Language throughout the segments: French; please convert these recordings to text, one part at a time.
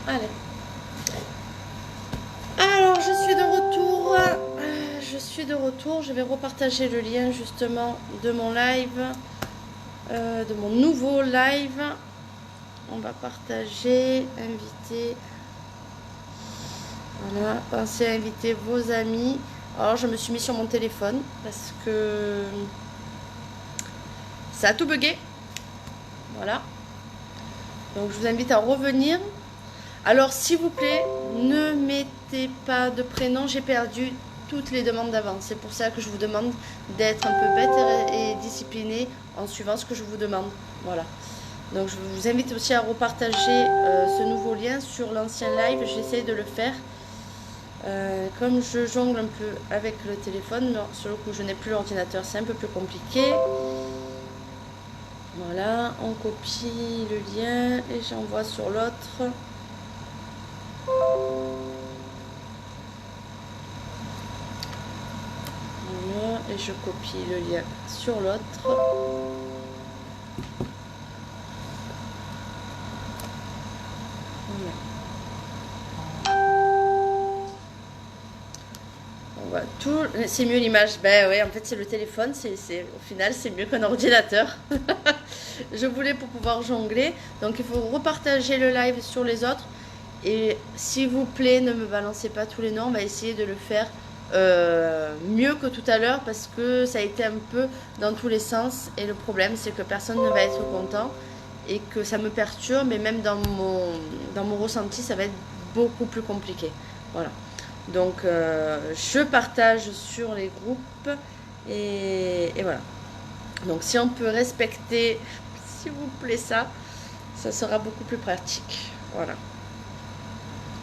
Allez. Alors, je suis de retour. Je vais repartager le lien justement de mon live, de mon nouveau live. On va partager, inviter. Voilà, pensez à inviter vos amis. Alors, je me suis mis sur mon téléphone parce que ça a tout bugué. Voilà. Donc, je vous invite à revenir. Alors, s'il vous plaît, ne mettez pas de prénom. J'ai perdu toutes les demandes d'avant. C'est pour ça que je vous demande d'être un peu bête et discipliné en suivant ce que je vous demande. Voilà. Donc, je vous invite aussi à repartager ce nouveau lien sur l'ancien live. J'essaie de le faire. Comme je jongle un peu avec le téléphone, sur le coup, je n'ai plus l'ordinateur. C'est un peu plus compliqué. Voilà. On copie le lien et j'envoie sur l'autre. Voilà, et je copie le lien sur l'autre. Voilà. Tout, c'est mieux l'image. Ben ouais, en fait c'est le téléphone. Au final c'est mieux qu'un ordinateur. Je voulais pour pouvoir jongler. Donc il faut repartager le live sur les autres. Et s'il vous plaît, ne me balancez pas tous les noms. On va essayer de le faire mieux que tout à l'heure parce que ça a été un peu dans tous les sens. Et le problème, c'est que personne ne va être content et que ça me perturbe. Et même dans mon ressenti, ça va être beaucoup plus compliqué. Voilà. Donc, je partage sur les groupes et voilà. Donc, si on peut respecter, s'il vous plaît, ça sera beaucoup plus pratique. Voilà.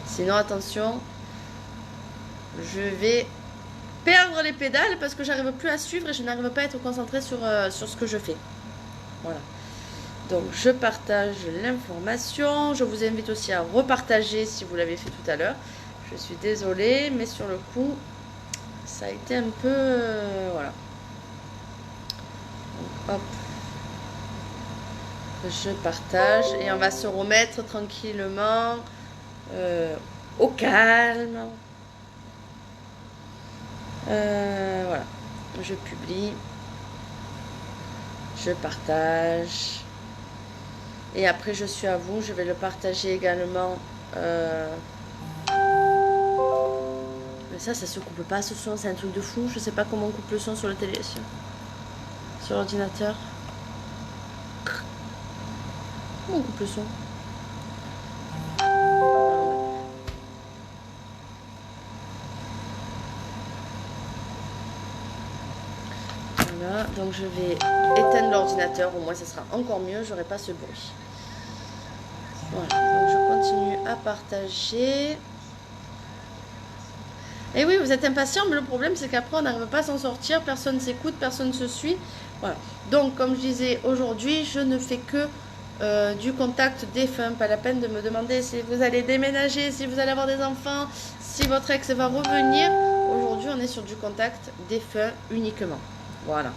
Sinon, attention, je vais perdre les pédales parce que j'arrive plus à suivre et je n'arrive pas à être concentrée sur ce que je fais. Voilà. Donc, je partage l'information. Je vous invite aussi à repartager si vous l'avez fait tout à l'heure. Je suis désolée, mais sur le coup, ça a été un peu... voilà. Donc, hop. Je partage et on va se remettre tranquillement... au calme. Voilà. Je publie. Je partage. Et après, je suis à vous. Je vais le partager également. Mais ça se coupe pas ce son. C'est un truc de fou. Je sais pas comment on coupe le son sur le télé, sur l'ordinateur. Comment on coupe le son? Voilà, donc je vais éteindre l'ordinateur, au moins ça sera encore mieux, j'aurai pas ce bruit. Voilà, donc je continue à partager. Et oui, vous êtes impatient, mais le problème c'est qu'après on n'arrive pas à s'en sortir, personne s'écoute, personne se suit. Voilà, donc comme je disais, aujourd'hui je ne fais que du contact défunt, pas la peine de me demander si vous allez déménager, si vous allez avoir des enfants, si votre ex va revenir. Aujourd'hui on est sur du contact défunt uniquement. Voilà.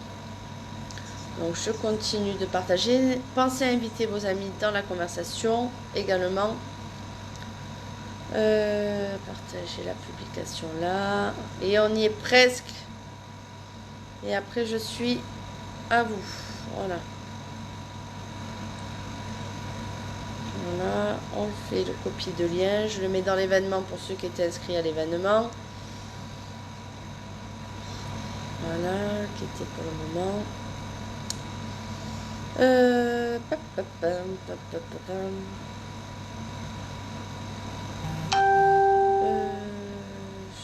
Donc je continue de partager. Pensez à inviter vos amis dans la conversation également. Partagez la publication là. Et on y est presque. Et après je suis à vous. Voilà. Voilà. On fait le copie de lien. Je le mets dans l'événement pour ceux qui étaient inscrits à l'événement. Voilà, qui était pour le moment.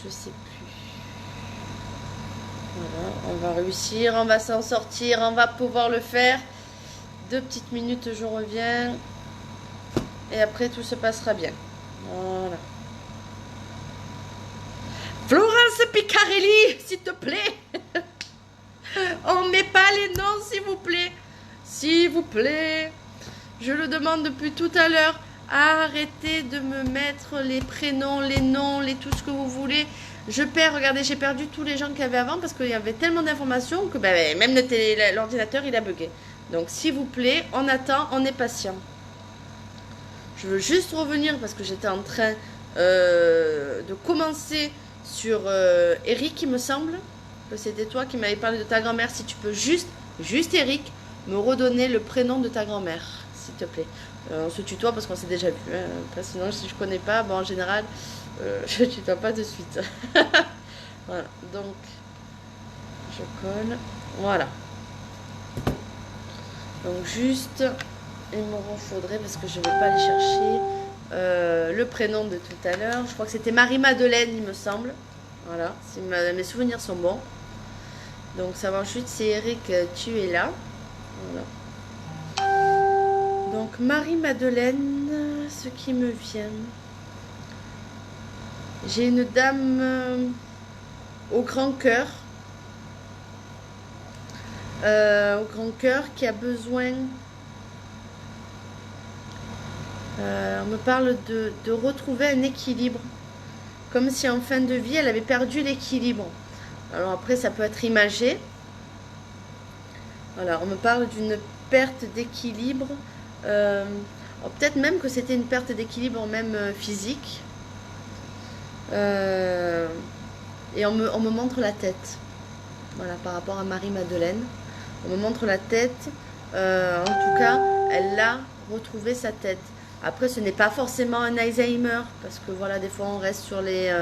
Je sais plus. Voilà, on va réussir, on va s'en sortir, on va pouvoir le faire. 2 petites minutes, je reviens. Et après, tout se passera bien. Voilà. Florence Picarelli, s'il te plaît. On met pas les noms, s'il vous plaît. S'il vous plaît. Je le demande depuis tout à l'heure. Arrêtez de me mettre les prénoms, les noms, tout ce que vous voulez. Je perds, regardez, j'ai perdu tous les gens qu'il y avait avant parce qu'il y avait tellement d'informations que même l'ordinateur, il a bugué. Donc, s'il vous plaît, on attend, on est patient. Je veux juste revenir parce que j'étais en train de commencer sur Eric, il me semble. Que c'était toi qui m'avais parlé de ta grand-mère. Si tu peux juste Eric, me redonner le prénom de ta grand-mère, s'il te plaît. On se tutoie parce qu'on s'est déjà vu. Hein. Après, sinon, si je connais pas, bon, en général, je tutoie pas de suite. Voilà, donc, je colle. Voilà. Donc, juste, il me faudrait, parce que je ne vais pas aller chercher le prénom de tout à l'heure. Je crois que c'était Marie-Madeleine, il me semble. Voilà, si mes souvenirs sont bons. Donc, ça va ensuite, c'est Eric, tu es là. Voilà. Donc, Marie-Madeleine, ce qui me vient. J'ai une dame au grand cœur. Qui a besoin. On me parle de retrouver un équilibre. Comme si en fin de vie, elle avait perdu l'équilibre. Alors après, ça peut être imagé. Voilà, on me parle d'une perte d'équilibre. Peut-être même que c'était une perte d'équilibre même physique. Et on me montre la tête. Voilà, par rapport à Marie-Madeleine. On me montre la tête. En tout cas, elle a retrouvé sa tête. Après, ce n'est pas forcément un Alzheimer. Parce que voilà, des fois, on reste sur les...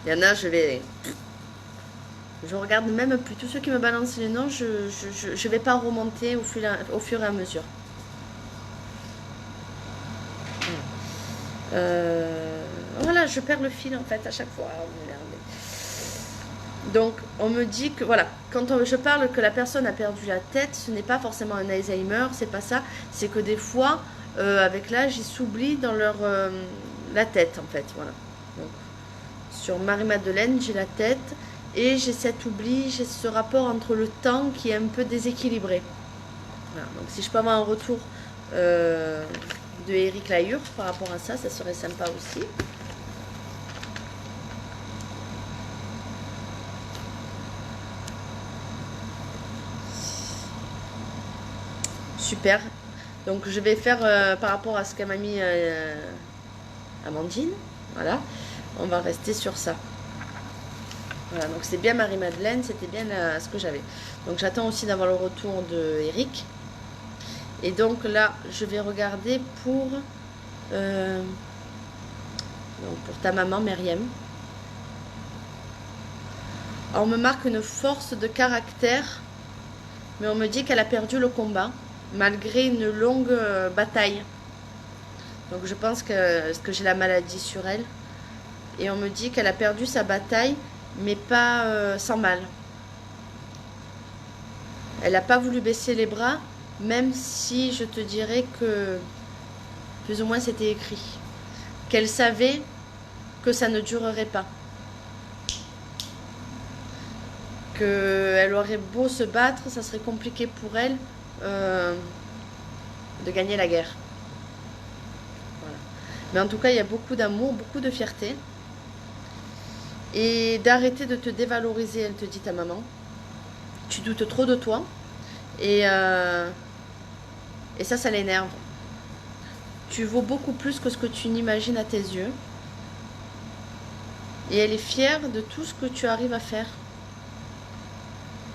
Il y en a, je regarde même plus tous ceux qui me balancent les noms, je vais pas remonter au fur et à mesure. Voilà, je perds le fil en fait à chaque fois. Donc, on me dit que, voilà, quand je parle que la personne a perdu la tête, ce n'est pas forcément un Alzheimer, c'est pas ça. C'est que des fois, avec l'âge, ils s'oublient dans la tête, en fait, voilà. Donc, sur Marie-Madeleine, j'ai la tête et j'ai cet oubli, j'ai ce rapport entre le temps qui est un peu déséquilibré. Voilà, donc, si je peux avoir un retour de Eric Lahure par rapport à ça, ça serait sympa aussi. Super. Donc je vais faire par rapport à ce qu'a m'a mis Amandine. Voilà. On va rester sur ça. Voilà. Donc c'est bien Marie-Madeleine. C'était bien ce que j'avais. Donc j'attends aussi d'avoir le retour de Eric. Et donc là, je vais regarder pour ta maman Myriam. On me marque une force de caractère, mais on me dit qu'elle a perdu le combat malgré une longue bataille. Donc je pense que j'ai la maladie sur elle. Et on me dit qu'elle a perdu sa bataille, mais pas sans mal. Elle n'a pas voulu baisser les bras, même si je te dirais que plus ou moins c'était écrit. Qu'elle savait que ça ne durerait pas. Qu'elle aurait beau se battre, ça serait compliqué pour elle de gagner la guerre. Voilà. Mais en tout cas, il y a beaucoup d'amour, beaucoup de fierté. Et d'arrêter de te dévaloriser, elle te dit ta maman. Tu doutes trop de toi. Et ça l'énerve. Tu vaux beaucoup plus que ce que tu n'imagines à tes yeux. Et elle est fière de tout ce que tu arrives à faire.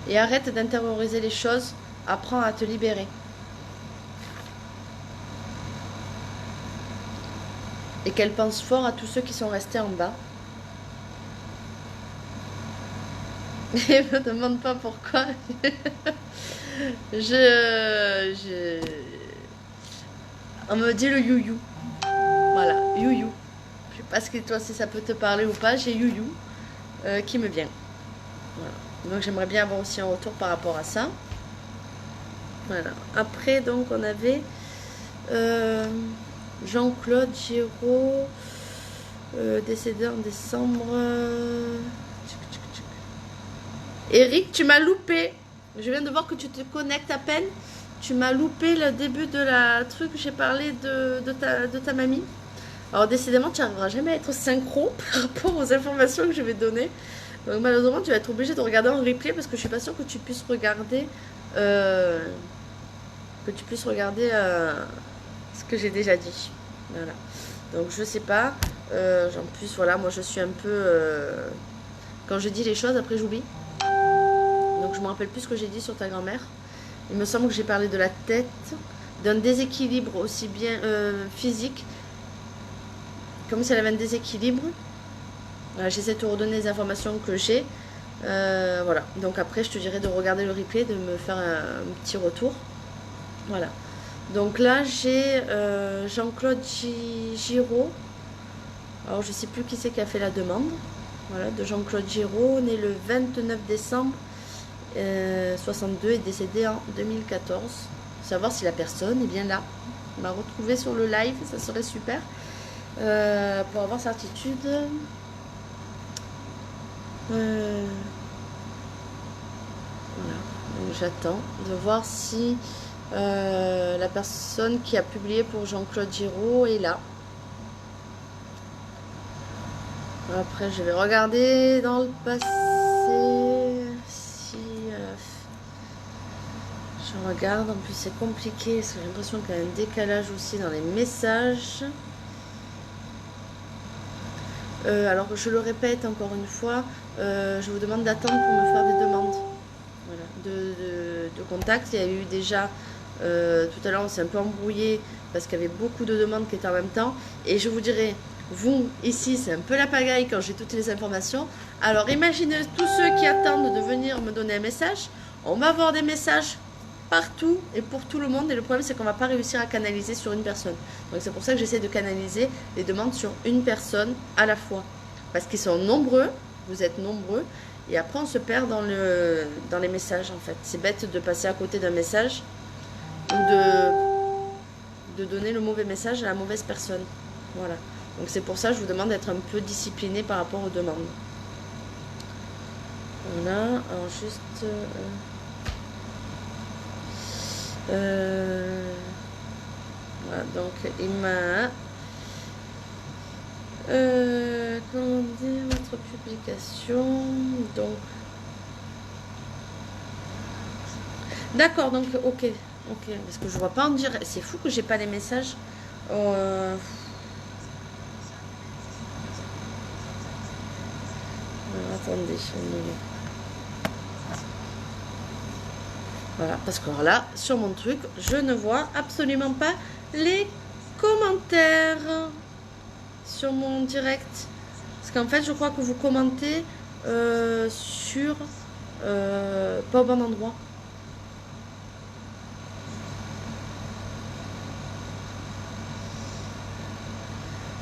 Et arrête d'intérioriser les choses. Apprends à te libérer. Et qu'elle pense fort à tous ceux qui sont restés en bas. Et me demande pas pourquoi. On me dit le you-you. Voilà, you-you. Je sais pas ce que toi, si ça peut te parler ou pas. J'ai you-you qui me vient. Voilà. Donc j'aimerais bien avoir aussi un retour par rapport à ça. Voilà. Après, donc, on avait Jean-Claude Giraud, décédé en décembre. Eric, tu m'as loupé. Je viens de voir que tu te connectes à peine. Tu m'as loupé le début de la truc. J'ai parlé de ta mamie. Alors, décidément, tu n'arriveras jamais à être synchro par rapport aux informations que je vais donner. Donc, malheureusement, tu vas être obligé de regarder en replay parce que je suis pas sûre que tu puisses regarder que tu puisses regarder ce que j'ai déjà dit. Voilà. Donc je sais pas. En plus, voilà, moi je suis un peu... quand je dis les choses, après j'oublie. Donc je me rappelle plus ce que j'ai dit sur ta grand-mère. Il me semble que j'ai parlé de la tête, d'un déséquilibre aussi bien physique, comme si elle avait un déséquilibre. Voilà, j'essaie de te redonner les informations que j'ai. Voilà. Donc après, je te dirai de regarder le replay, de me faire un petit retour. Voilà. Donc là, j'ai Jean-Claude Giraud. Alors, je ne sais plus qui c'est qui a fait la demande. Voilà, de Jean-Claude Giraud, né le 29 décembre 62 et décédé en 2014. Savoir si la personne est bien là. On m'a retrouvé sur le live, ça serait super. Pour avoir certitude. Voilà. Donc j'attends de voir si la personne qui a publié pour Jean-Claude Giraud est là. Après, je vais regarder dans le passé si je regarde. En plus, c'est compliqué parce que j'ai l'impression qu'il y a un décalage aussi dans les messages. Alors, je le répète encore une fois, je vous demande d'attendre pour me faire des demandes. Voilà, de contact. Il y a eu déjà tout à l'heure, on s'est un peu embrouillé parce qu'il y avait beaucoup de demandes qui étaient en même temps. Et je vous dirai, vous, ici, c'est un peu la pagaille quand j'ai toutes les informations. Alors, imaginez tous ceux qui attendent de venir me donner un message. On va avoir des messages partout et pour tout le monde. Et le problème, c'est qu'on ne va pas réussir à canaliser sur une personne. Donc, c'est pour ça que j'essaie de canaliser les demandes sur une personne à la fois. Parce qu'ils sont nombreux, vous êtes nombreux. Et après, on se perd dans les messages, en fait. C'est bête de passer à côté d'un message ou de donner le mauvais message à la mauvaise personne. Voilà. Donc c'est pour ça que je vous demande d'être un peu discipliné par rapport aux demandes. Voilà, alors juste... voilà, donc il m'a... comment dire, votre publication, donc... D'accord, donc ok, parce que je vois pas en dire... C'est fou que j'ai pas les messages. Attendez, voilà, parce que là, sur mon truc, je ne vois absolument pas les commentaires sur mon direct. Parce qu'en fait, je crois que vous commentez sur pas au bon endroit.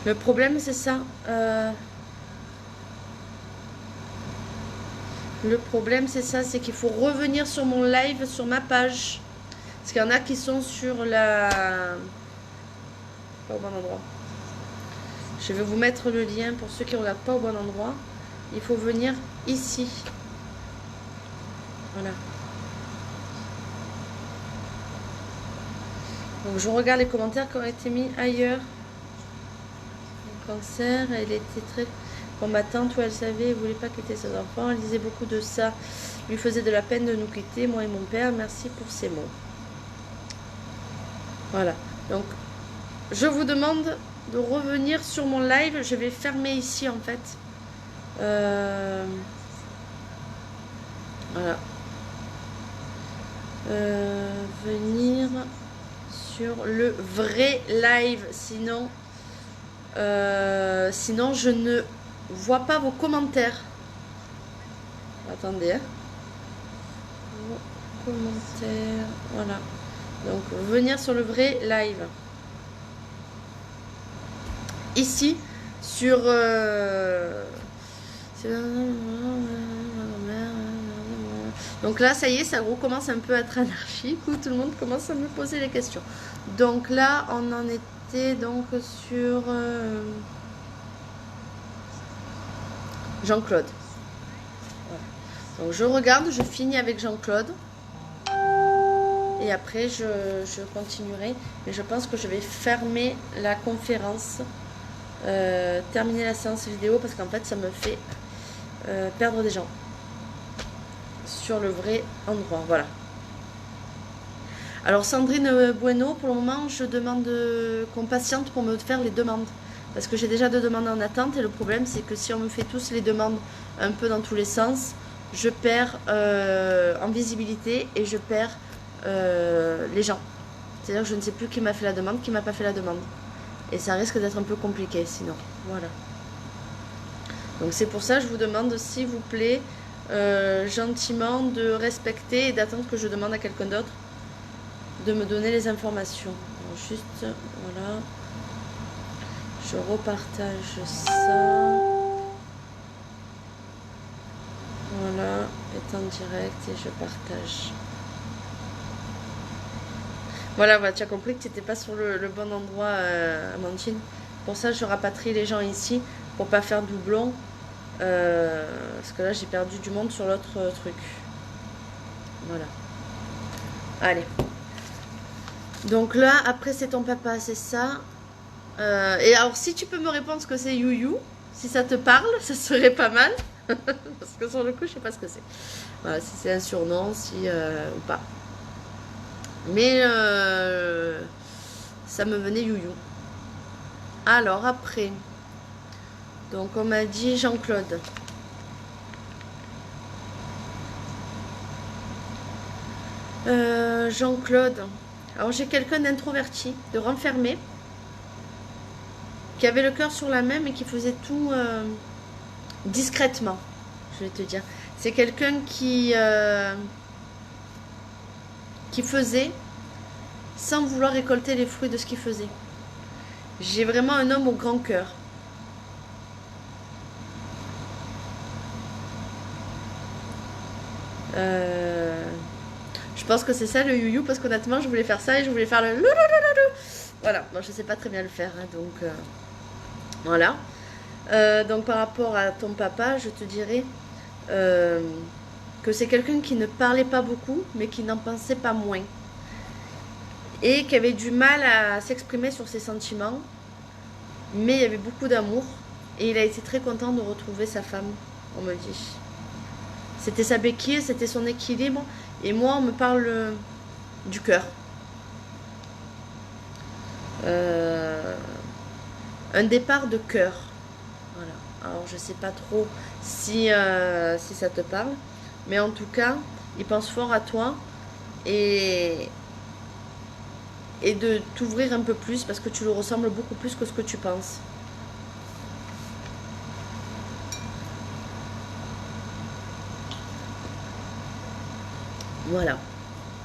Le problème, c'est ça. Le problème, c'est ça, c'est qu'il faut revenir sur mon live, sur ma page. Parce qu'il y en a qui sont sur la... Pas au bon endroit. Je vais vous mettre le lien pour ceux qui ne regardent pas au bon endroit. Il faut venir ici. Voilà. Donc, je regarde les commentaires qui ont été mis ailleurs. Le cancer, elle était très... combattante, où elle savait, elle voulait pas quitter ses enfants, elle disait beaucoup de ça, lui faisait de la peine de nous quitter, moi et mon père, merci pour ces mots. Voilà, donc je vous demande de revenir sur mon live, je vais fermer ici en fait. Voilà. Venir sur le vrai live, sinon je ne vois pas vos commentaires. Attendez. Vos commentaires. Voilà. Donc, venir sur le vrai live. Ici, sur... Donc là, ça y est, ça recommence un peu à être anarchique, où tout le monde commence à me poser les questions. Donc là, on en était donc sur... Jean-Claude. Voilà. Donc je regarde, je finis avec Jean-Claude. Et après je continuerai. Mais je pense que je vais fermer la conférence. Terminer la séance vidéo parce qu'en fait ça me fait perdre des gens. Sur le vrai endroit. Voilà. Alors Sandrine Bueno, pour le moment, je demande qu'on patiente pour me faire les demandes. Parce que j'ai déjà 2 demandes en attente et le problème c'est que si on me fait tous les demandes un peu dans tous les sens, je perds en visibilité et je perds les gens. C'est-à-dire que je ne sais plus qui m'a fait la demande, qui m'a pas fait la demande. Et ça risque d'être un peu compliqué sinon. Voilà. Donc c'est pour ça que je vous demande s'il vous plaît gentiment de respecter et d'attendre que je demande à quelqu'un d'autre de me donner les informations. Alors juste, voilà. Je repartage ça. Voilà, est en direct et je partage. Voilà, bah, tu as compris que tu n'étais pas sur le bon endroit, Amandine. Pour ça, je rapatrie les gens ici pour pas faire doublon. Parce que là, j'ai perdu du monde sur l'autre truc. Voilà. Allez. Donc là, après, c'est ton papa, c'est ça. Et alors, si tu peux me répondre ce que c'est You, si ça te parle, ça serait pas mal. Parce que sur le coup, je sais pas ce que c'est. Voilà, si c'est un surnom, si ou pas. Mais ça me venait You. Alors, après. Donc, on m'a dit Jean-Claude. Jean-Claude. Alors, j'ai quelqu'un d'introverti, de renfermé, qui avait le cœur sur la main, mais qui faisait tout discrètement, je vais te dire. C'est quelqu'un qui faisait sans vouloir récolter les fruits de ce qu'il faisait. J'ai vraiment un homme au grand cœur. Je pense que c'est ça le You, parce qu'honnêtement, je voulais faire ça et je voulais faire le loulouloulou. Voilà, bon, je sais pas très bien le faire, hein, donc voilà. Donc par rapport à ton papa, je te dirais que c'est quelqu'un qui ne parlait pas beaucoup, mais qui n'en pensait pas moins. Et qui avait du mal à s'exprimer sur ses sentiments, mais il y avait beaucoup d'amour. Et il a été très content de retrouver sa femme, on me dit. C'était sa béquille, c'était son équilibre. Et moi, on me parle du cœur. Un départ de cœur. Voilà. Alors, je sais pas trop si ça te parle. Mais en tout cas, il pense fort à toi. Et de t'ouvrir un peu plus parce que tu le ressembles beaucoup plus que ce que tu penses. Voilà.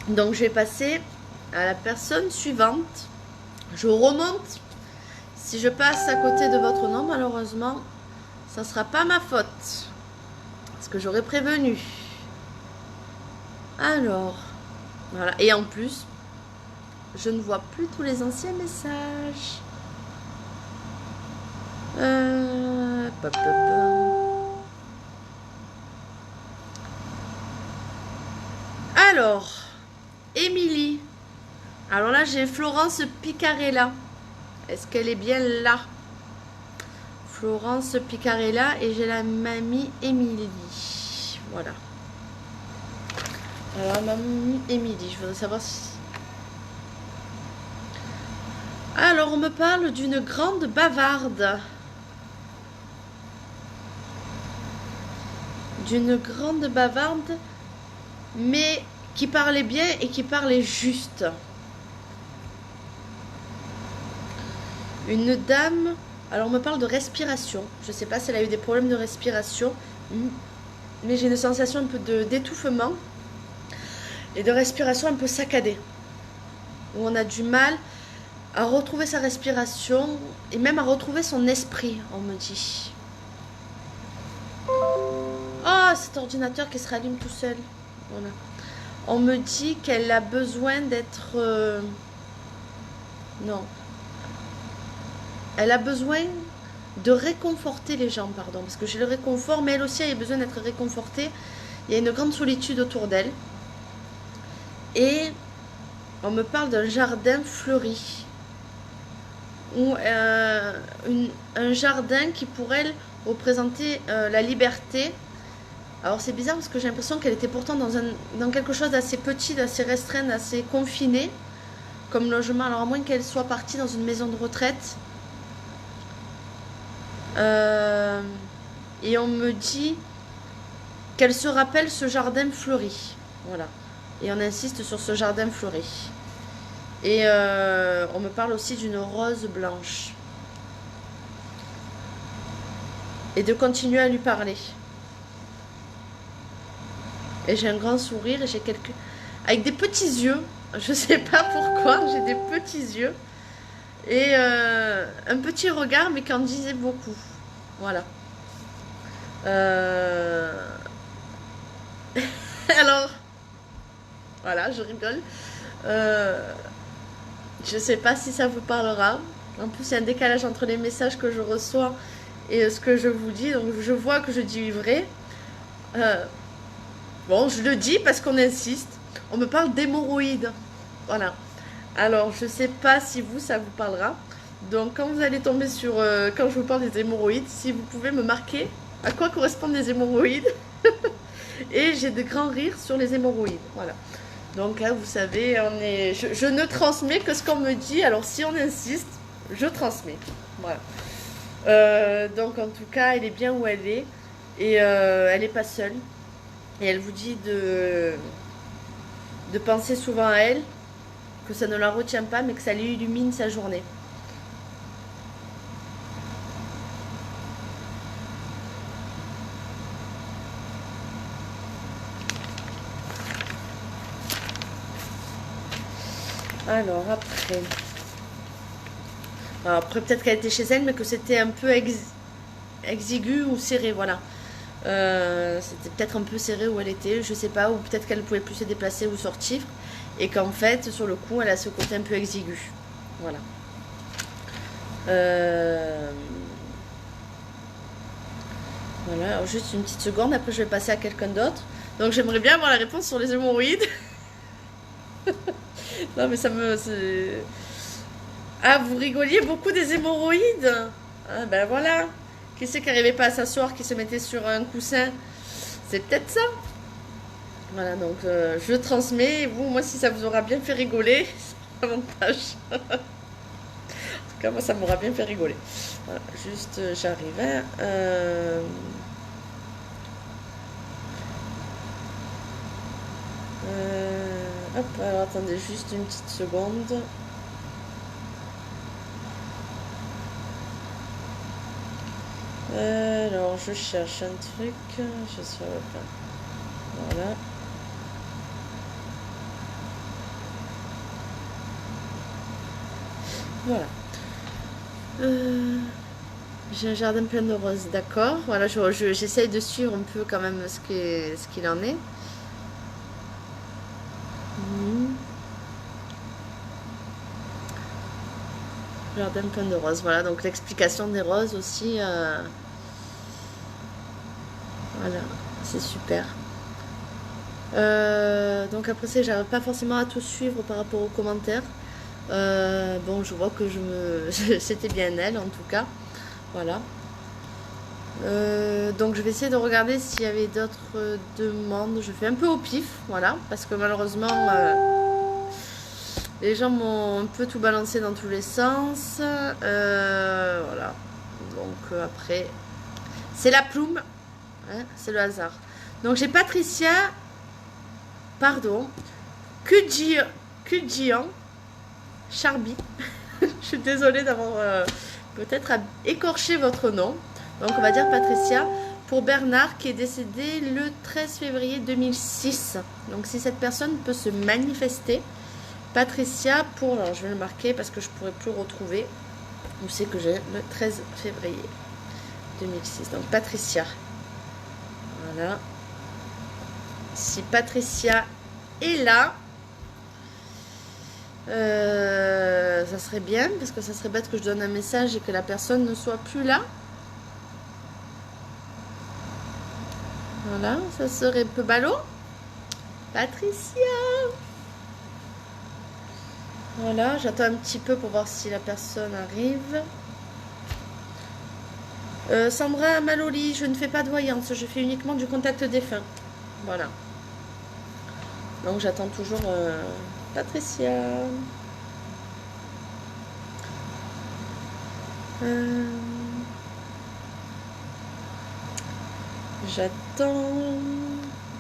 Donc je vais passer à la personne suivante. Je remonte. Si je passe à côté de votre nom, malheureusement, ça ne sera pas ma faute. Parce que j'aurais prévenu. Alors, voilà. Et en plus, je ne vois plus tous les anciens messages. Alors, Émilie. Alors là, j'ai Florence Picarella. Est-ce qu'elle est bien là? Florence Picarella et j'ai la mamie Émilie. Voilà. Alors, mamie Émilie, je voudrais savoir si... Alors, on me parle d'une grande bavarde. D'une grande bavarde, mais qui parlait bien et qui parlait juste. Une dame, alors on me parle de respiration. Je ne sais pas si elle a eu des problèmes de respiration, mais j'ai une sensation un peu d'étouffement et de respiration un peu saccadée. Où on a du mal à retrouver sa respiration et même à retrouver son esprit, on me dit. Oh, cet ordinateur qui se rallume tout seul. Voilà. On me dit qu'elle a besoin d'être... Non. Elle a besoin de réconforter les gens, pardon. Parce que j'ai le réconfort, mais elle aussi a besoin d'être réconfortée. Il y a une grande solitude autour d'elle. Et on me parle d'un jardin fleuri. Ou un jardin qui pour elle représentait la liberté Alors c'est bizarre parce que j'ai l'impression qu'elle était pourtant dans quelque chose d'assez petit, d'assez restreint, d'assez confiné comme logement. Alors à moins qu'elle soit partie dans une maison de retraite. Et on me dit qu'elle se rappelle ce jardin fleuri. Voilà. Et on insiste sur ce jardin fleuri. Et on me parle aussi d'une rose blanche. Et de continuer à lui parler. Et j'ai un grand sourire et j'ai quelques... avec des petits yeux. Je sais pas pourquoi, j'ai des petits yeux. Et un petit regard, mais qui en disait beaucoup. Voilà. Alors, voilà, je rigole. Je sais pas si ça vous parlera. En plus, il y a un décalage entre les messages que je reçois et ce que je vous dis. Donc, je vois que je dis vrai. Bon, je le dis parce qu'on insiste. On me parle d'hémorroïdes. Voilà. Alors, je sais pas si vous, ça vous parlera. Donc, quand vous allez tomber sur... quand je vous parle des hémorroïdes, si vous pouvez me marquer à quoi correspondent les hémorroïdes. Et j'ai de grands rires sur les hémorroïdes. Voilà. Donc là, vous savez, je ne transmets que ce qu'on me dit. Alors, si on insiste, je transmets. Voilà. Donc, en tout cas, elle est bien où elle est. Et elle n'est pas seule. Et elle vous dit de penser souvent à elle, que ça ne la retient pas, mais que ça lui illumine sa journée. Alors après peut-être qu'elle était chez elle, mais que c'était un peu exigu ou serré, voilà. C'était peut-être un peu serré où elle était, je sais pas, ou peut-être qu'elle ne pouvait plus se déplacer ou sortir, et qu'en fait, sur le coup, elle a ce côté un peu exigu. Voilà. Voilà, alors juste une petite seconde, après je vais passer à quelqu'un d'autre. Donc j'aimerais bien avoir la réponse sur les hémorroïdes. Non mais ça me... Ah, vous rigoliez beaucoup des hémorroïdes? Ah ben voilà. Qui c'est qui n'arrivait pas à s'asseoir, qui se mettait sur un coussin? C'est peut-être ça. Voilà, donc je transmets. Et vous, moi, si ça vous aura bien fait rigoler, c'est l'avantage. En tout cas, moi, ça m'aura bien fait rigoler. Voilà, juste, j'arrive. Hein, hop, alors attendez juste une petite seconde. Alors, je cherche un truc. Je sais pas. Voilà. Voilà. J'ai un jardin plein de roses, d'accord. Voilà, j'essaye de suivre un peu quand même ce qu'il en est. Jardin plein de roses, voilà, donc l'explication des roses aussi. Voilà, c'est super. Donc après ça, j'arrive pas forcément à tout suivre par rapport aux commentaires. Bon, je vois que c'était bien elle en tout cas. Voilà. Donc je vais essayer de regarder s'il y avait d'autres demandes. Je fais un peu au pif, voilà, parce que malheureusement les gens m'ont un peu tout balancé dans tous les sens. Voilà. Donc après, c'est la plume, hein, c'est le hasard. Donc j'ai Patricia, pardon, Kudjian Charby. Je suis désolée d'avoir peut-être écorché votre nom. Donc on va dire Patricia pour Bernard qui est décédé le 13 février 2006. Donc si cette personne peut se manifester, Patricia pour... Alors je vais le marquer parce que je ne pourrai plus retrouver. Où c'est que j'ai le 13 février 2006. Donc Patricia. Voilà. Si Patricia est là, ça serait bien parce que ça serait bête que je donne un message et que la personne ne soit plus là. Voilà, ça serait un peu ballot. Patricia. Voilà, j'attends un petit peu pour voir si la personne arrive. Sandra Maloli, je ne fais pas de voyance, je fais uniquement du contact défunt. Voilà. Donc j'attends toujours Patricia. J'attends.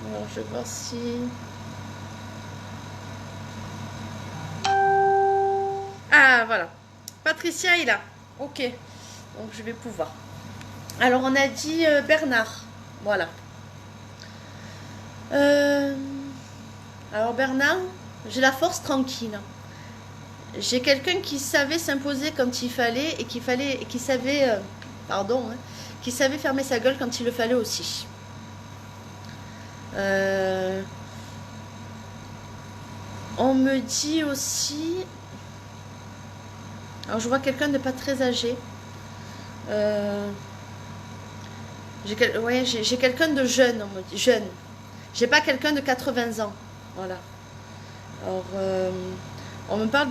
Alors je vais voir si... Ah voilà. Patricia est là. Ok. Donc je vais pouvoir. Alors on a dit Bernard. Voilà. Alors Bernard, j'ai la force tranquille. J'ai quelqu'un qui savait s'imposer quand il fallait et qui savait, pardon, hein, qui savait fermer sa gueule quand il le fallait aussi. On me dit aussi, alors je vois quelqu'un de pas très âgé. J'ai quelqu'un de jeune, on me dit jeune. J'ai pas quelqu'un de 80 ans, voilà. Alors, on me parle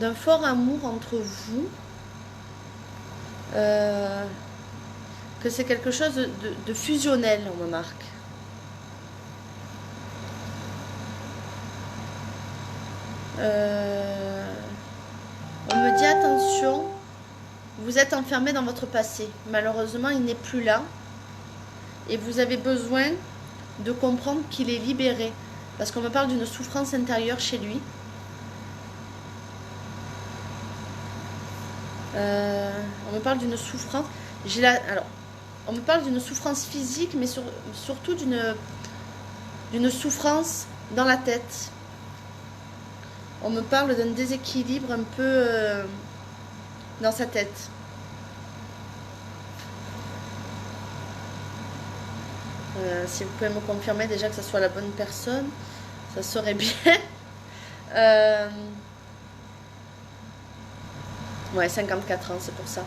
d'un fort amour entre vous. Que c'est quelque chose de fusionnel, on me marque. On me dit attention, vous êtes enfermé dans votre passé. Malheureusement, il n'est plus là. Et vous avez besoin de comprendre qu'il est libéré. Parce qu'on me parle d'une souffrance intérieure chez lui. On me parle d'une souffrance. Alors, on me parle d'une souffrance physique, mais surtout d'une souffrance dans la tête. On me parle d'un déséquilibre un peu dans sa tête. Si vous pouvez me confirmer déjà que ce soit la bonne personne, ça serait bien. Ouais, 54 ans, c'est pour ça.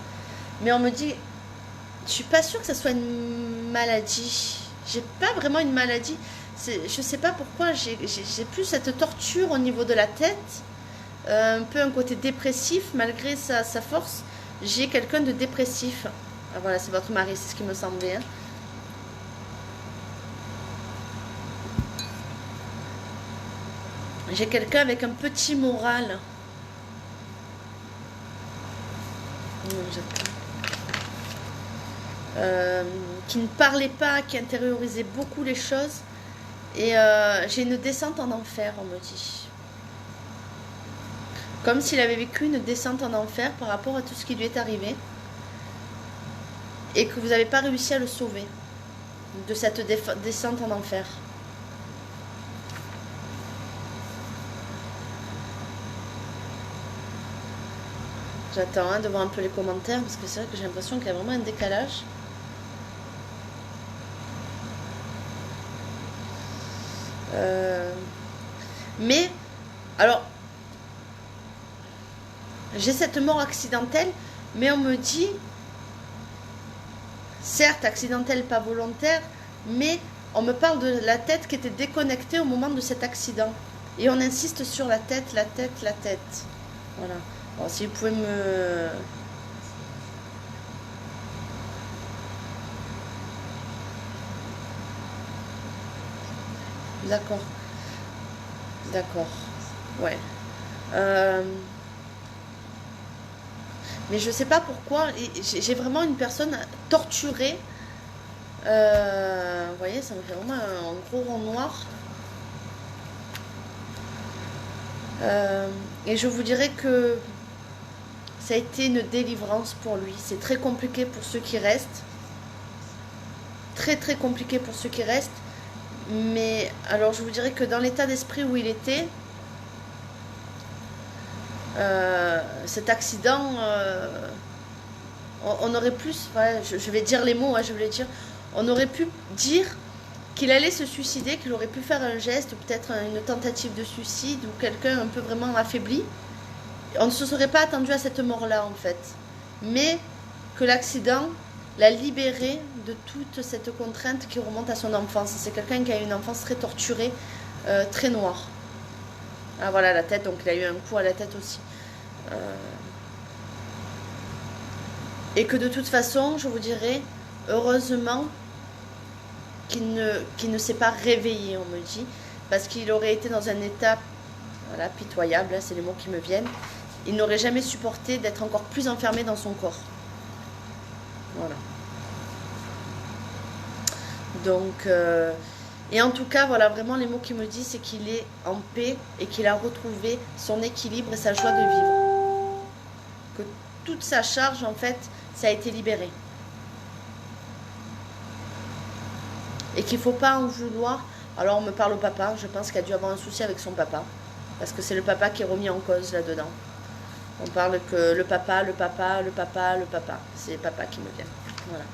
Mais on me dit, je suis pas sûre que ça soit une maladie. J'ai pas vraiment une maladie. Je sais pas pourquoi, j'ai plus cette torture au niveau de la tête. Un peu un côté dépressif, malgré sa force. J'ai quelqu'un de dépressif. Ah, voilà, c'est votre mari, c'est ce qui me semblait. Hein. J'ai quelqu'un avec un petit moral. Qui ne parlait pas, qui intériorisait beaucoup les choses. Et j'ai une descente en enfer, on me dit. Comme s'il avait vécu une descente en enfer par rapport à tout ce qui lui est arrivé. Et que vous n'avez pas réussi à le sauver de cette descente en enfer. J'attends de voir un peu les commentaires parce que c'est vrai que j'ai l'impression qu'il y a vraiment un décalage. Mais, alors, j'ai cette mort accidentelle, mais on me dit, certes accidentelle, pas volontaire, mais on me parle de la tête qui était déconnectée au moment de cet accident. Et on insiste sur la tête, la tête, la tête. Voilà. Alors, si vous pouvez me... D'accord. D'accord. Ouais. Mais je sais pas pourquoi. J'ai vraiment une personne torturée. Vous voyez, ça me fait vraiment un gros rond noir. Et je vous dirais que ça a été une délivrance pour lui. C'est très compliqué pour ceux qui restent. Très très compliqué pour ceux qui restent. Mais alors je vous dirais que dans l'état d'esprit où il était, cet accident, on aurait pu, voilà, je vais dire les mots, hein, je voulais dire, on aurait pu dire qu'il allait se suicider, qu'il aurait pu faire un geste, peut-être une tentative de suicide ou quelqu'un un peu vraiment affaibli. On ne se serait pas attendu à cette mort-là en fait. Mais que l'accident l'a libéré de toute cette contrainte qui remonte à son enfance. C'est quelqu'un qui a eu une enfance très torturée, très noire. Ah voilà la tête, donc il a eu un coup à la tête aussi. Et que de toute façon, je vous dirais, heureusement qu'il ne s'est pas réveillé, on me dit, parce qu'il aurait été dans un état, voilà, pitoyable, c'est les mots qui me viennent. Il n'aurait jamais supporté d'être encore plus enfermé dans son corps. Voilà. Donc, et en tout cas, voilà, vraiment les mots qu'il me dit, c'est qu'il est en paix et qu'il a retrouvé son équilibre et sa joie de vivre. Que toute sa charge, en fait, ça a été libéré. Et qu'il ne faut pas en vouloir. Alors, on me parle au papa, je pense qu'il a dû avoir un souci avec son papa. Parce que c'est le papa qui est remis en cause là-dedans. On parle que le papa, c'est papa qui me vient. Voilà.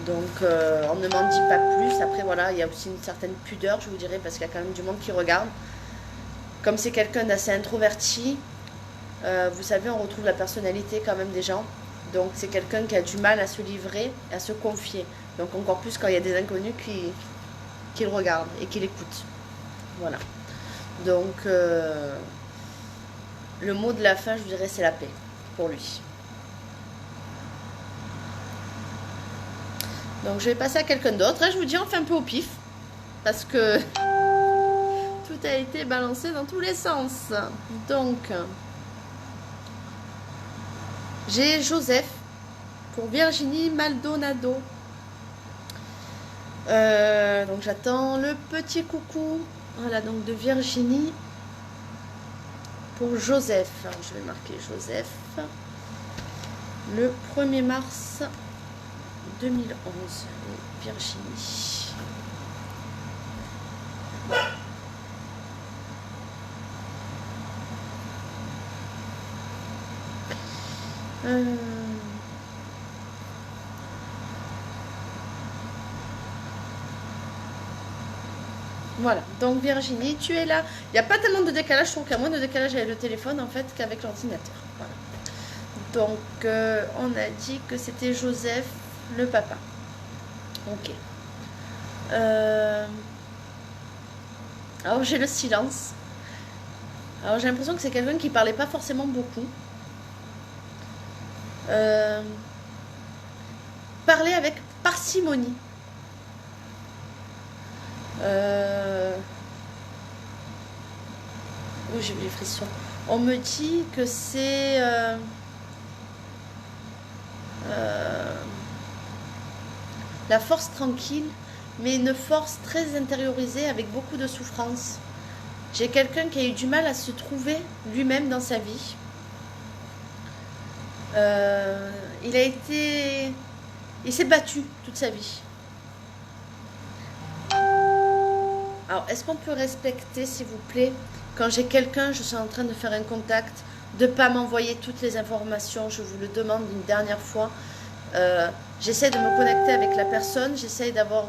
Donc, on ne m'en dit pas plus. Après, voilà, il y a aussi une certaine pudeur, je vous dirais, parce qu'il y a quand même du monde qui regarde. Comme c'est quelqu'un d'assez introverti, vous savez, on retrouve la personnalité quand même des gens. Donc, c'est quelqu'un qui a du mal à se livrer, à se confier. Donc, encore plus quand il y a des inconnus qui le regardent et qui l'écoutent. Voilà. Donc, le mot de la fin, je vous dirais, c'est la paix pour lui. Donc, je vais passer à quelqu'un d'autre. Là, je vous dis, on fait un peu au pif. Parce que tout a été balancé dans tous les sens. Donc, j'ai Joseph pour Virginie Maldonado. Donc, j'attends le petit coucou. Voilà, donc de Virginie pour Joseph. Alors, je vais marquer Joseph. Le 1er mars 2011. Virginie. Voilà, donc Virginie, tu es là. Il n'y a pas tellement de décalage, je trouve qu'il y a moins de décalage avec le téléphone en fait qu'avec l'ordinateur. Voilà. Donc, on a dit que c'était Joseph, le papa. Ok. Alors, j'ai le silence. Alors, j'ai l'impression que c'est quelqu'un qui parlait pas forcément beaucoup. Parler avec parcimonie. Oh, j'ai eu les frissons. On me dit que c'est la force tranquille, mais une force très intériorisée avec beaucoup de souffrance. J'ai quelqu'un qui a eu du mal à se trouver lui-même dans sa vie. Il s'est battu toute sa vie. Alors, est-ce qu'on peut respecter, s'il vous plaît, quand j'ai quelqu'un, je suis en train de faire un contact, de ne pas m'envoyer toutes les informations, je vous le demande une dernière fois. J'essaie de me connecter avec la personne, j'essaie d'avoir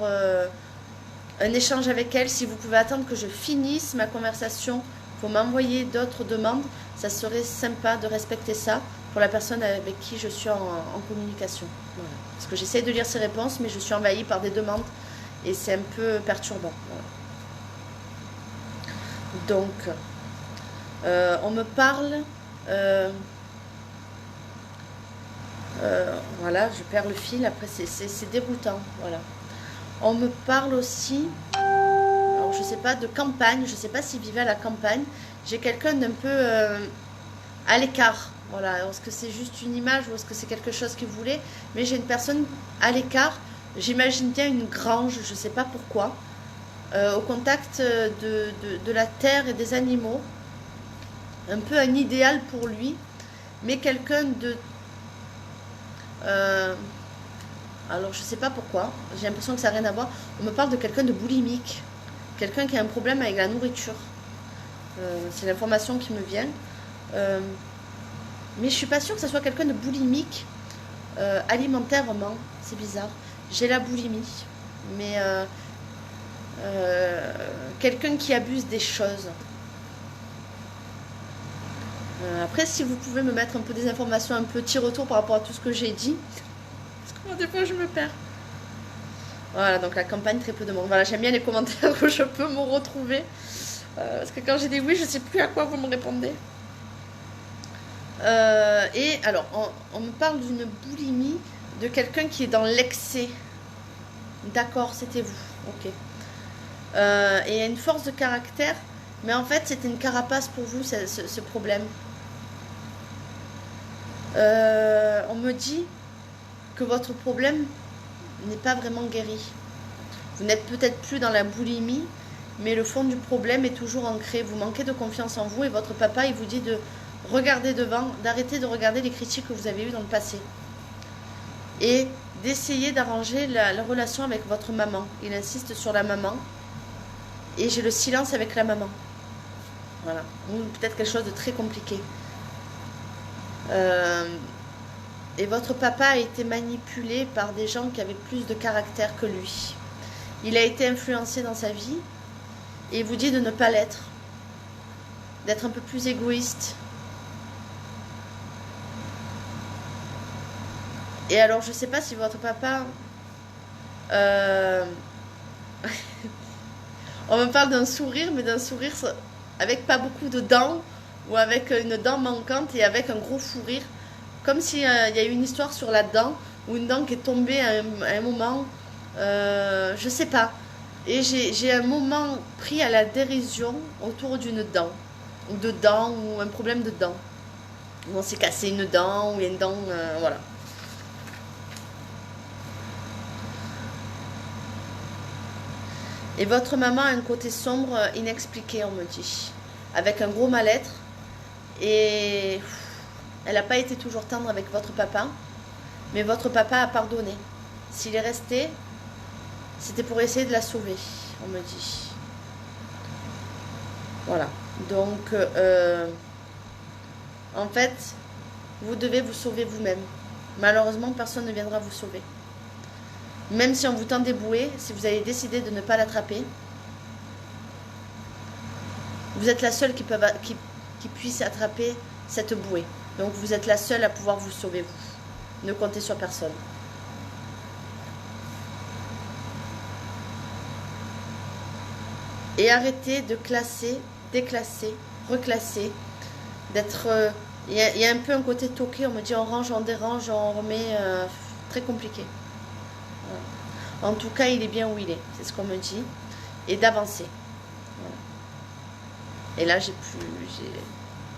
un échange avec elle. Si vous pouvez attendre que je finisse ma conversation pour m'envoyer d'autres demandes, ça serait sympa de respecter ça pour la personne avec qui je suis en communication. Voilà. Parce que j'essaie de lire ses réponses, mais je suis envahie par des demandes et c'est un peu perturbant. Voilà. Donc, on me parle, voilà, je perds le fil, après c'est déroutant, voilà. On me parle aussi, alors je sais pas, de campagne, je sais pas s'il vivait à la campagne, j'ai quelqu'un d'un peu à l'écart, voilà, est-ce que c'est juste une image ou est-ce que c'est quelque chose qu'il voulait, mais j'ai une personne à l'écart, j'imagine bien une grange, je sais pas pourquoi. Au contact de la terre et des animaux, un peu un idéal pour lui, mais quelqu'un de... alors je sais pas pourquoi, j'ai l'impression que ça n'a rien à voir, on me parle de quelqu'un de boulimique, quelqu'un qui a un problème avec la nourriture, c'est l'information qui me vient, mais je suis pas sûre que ce soit quelqu'un de boulimique alimentairement, c'est bizarre, j'ai la boulimie, mais... quelqu'un qui abuse des choses. Après, si vous pouvez me mettre un peu des informations, un petit retour par rapport à tout ce que j'ai dit, parce que moi, des fois, je me perds. Voilà, donc la campagne, très peu de monde. Voilà, j'aime bien les commentaires où je peux me retrouver. Parce que quand j'ai dit oui, je sais plus à quoi vous me répondez. Et alors, on me parle d'une boulimie de quelqu'un qui est dans l'excès. D'accord, c'était vous. Ok. Et il y a une force de caractère, mais en fait, c'était une carapace pour vous, ce problème. On me dit que votre problème n'est pas vraiment guéri. Vous n'êtes peut-être plus dans la boulimie, mais le fond du problème est toujours ancré. Vous manquez de confiance en vous et votre papa, il vous dit de regarder devant, d'arrêter de regarder les critiques que vous avez eues dans le passé. Et d'essayer d'arranger la relation avec votre maman. Il insiste sur la maman. Et j'ai le silence avec la maman. Voilà. Ou peut-être quelque chose de très compliqué. Et votre papa a été manipulé par des gens qui avaient plus de caractère que lui. Il a été influencé dans sa vie et il vous dit de ne pas l'être, d'être un peu plus égoïste. Et alors, je ne sais pas si votre papa... On me parle d'un sourire, mais d'un sourire avec pas beaucoup de dents, ou avec une dent manquante et avec un gros fou rire. Comme s'il y a eu une histoire sur la dent, ou une dent qui est tombée à un moment... je sais pas. Et j'ai un moment pris à la dérision autour d'une dent. Ou de dent, ou un problème de dent. Où on s'est cassé une dent, ou il y a une dent... voilà. Et votre maman a un côté sombre inexpliqué, on me dit. Avec un gros mal-être. Et elle n'a pas été toujours tendre avec votre papa. Mais votre papa a pardonné. S'il est resté, c'était pour essayer de la sauver, on me dit. Voilà. Donc, en fait, vous devez vous sauver vous-même. Malheureusement, personne ne viendra vous sauver. Même si on vous tend des bouées, si vous avez décidé de ne pas l'attraper, vous êtes la seule qui puisse attraper cette bouée. Donc vous êtes la seule à pouvoir vous sauver, vous. Ne comptez sur personne. Et arrêtez de classer, déclasser, reclasser, d'être... Il y a un peu un côté toqué, on me dit on range, on dérange, on remet... très compliqué. En tout cas, il est bien où il est. C'est ce qu'on me dit. Et d'avancer. Voilà. Et là,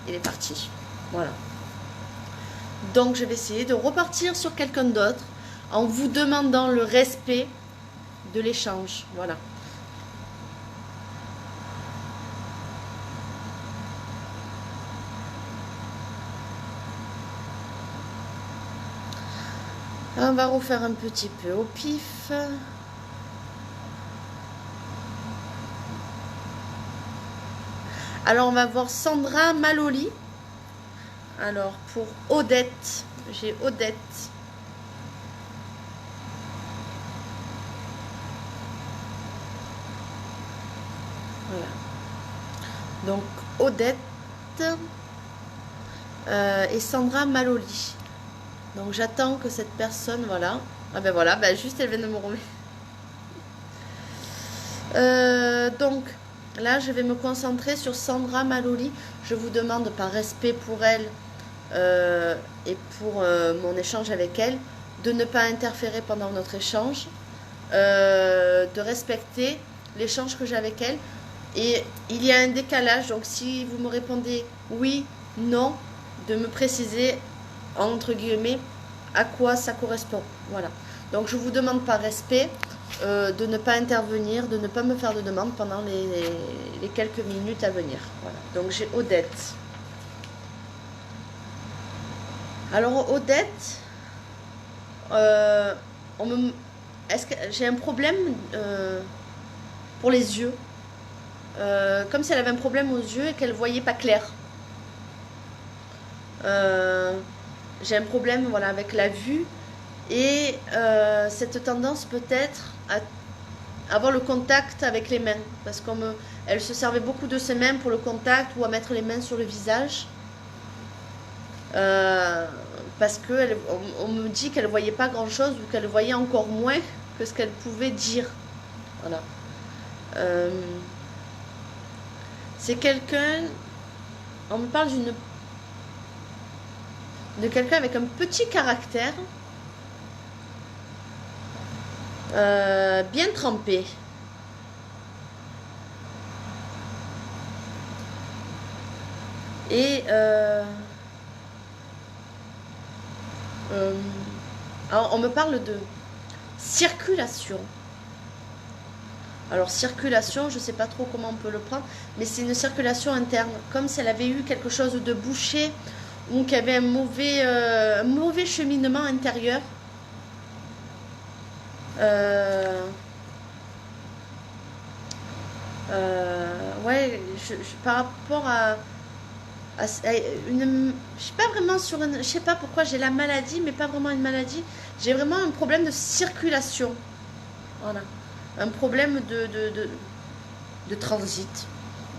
il est parti. Voilà. Donc, je vais essayer de repartir sur quelqu'un d'autre en vous demandant le respect de l'échange. Voilà. On va refaire un petit peu au pif. Alors, on va voir Sandra Maloli. Alors, pour Odette, j'ai Odette. Voilà. Donc, Odette et Sandra Maloli. Donc j'attends que cette personne, voilà. Ah ben voilà, ben juste elle vient de me remettre. Donc là, je vais me concentrer sur Sandra Maloli. Je vous demande par respect pour elle et pour mon échange avec elle, de ne pas interférer pendant notre échange, de respecter l'échange que j'ai avec elle. Et il y a un décalage, donc si vous me répondez oui, non, de me préciser entre guillemets à quoi ça correspond. Voilà. Donc je vous demande par respect de ne pas intervenir, de ne pas me faire de demande pendant les quelques minutes à venir. Voilà. Donc j'ai Odette. Alors Odette, est-ce que j'ai un problème pour les yeux, comme si elle avait un problème aux yeux et qu'elle ne voyait pas clair. J'ai un problème, voilà, avec la vue et cette tendance peut-être à avoir le contact avec les mains, parce qu'elle se servait beaucoup de ses mains pour le contact ou à mettre les mains sur le visage, parce que on me dit qu'elle voyait pas grand chose ou qu'elle voyait encore moins que ce qu'elle pouvait dire. Voilà. C'est quelqu'un, on me parle de quelqu'un avec un petit caractère, bien trempé. Et alors on me parle de circulation. Alors circulation, je ne sais pas trop comment on peut le prendre, mais c'est une circulation interne, comme si elle avait eu quelque chose de bouché ou qu'il y avait un mauvais cheminement intérieur. Ouais, par rapport à une, je suis pas vraiment sur une, je sais pas pourquoi j'ai la maladie, mais pas vraiment une maladie. J'ai vraiment un problème de circulation. Voilà, un problème de transit.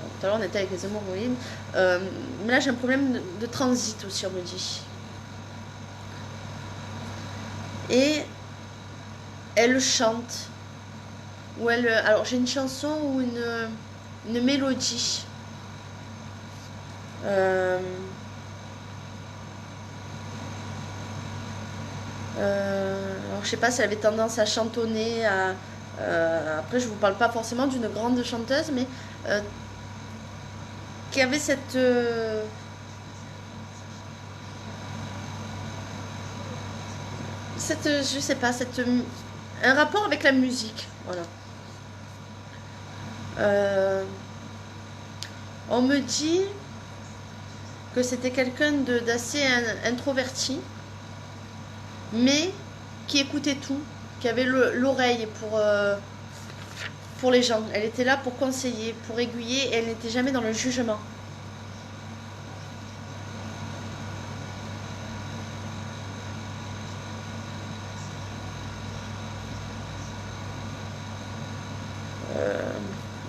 Bon, tout à l'heure on était avec les hémorroïdes, mais là j'ai un problème de transit aussi, on me dit. Et elle chante, ou elle, alors j'ai une chanson ou une mélodie. Alors je sais pas si elle avait tendance à chantonner, après je vous parle pas forcément d'une grande chanteuse, mais qui avait je sais pas, un rapport avec la musique, voilà. On me dit que c'était quelqu'un d'assez introverti, mais qui écoutait tout, qui avait l'oreille pour les gens. Elle était là pour conseiller, pour aiguiller, et elle n'était jamais dans le jugement.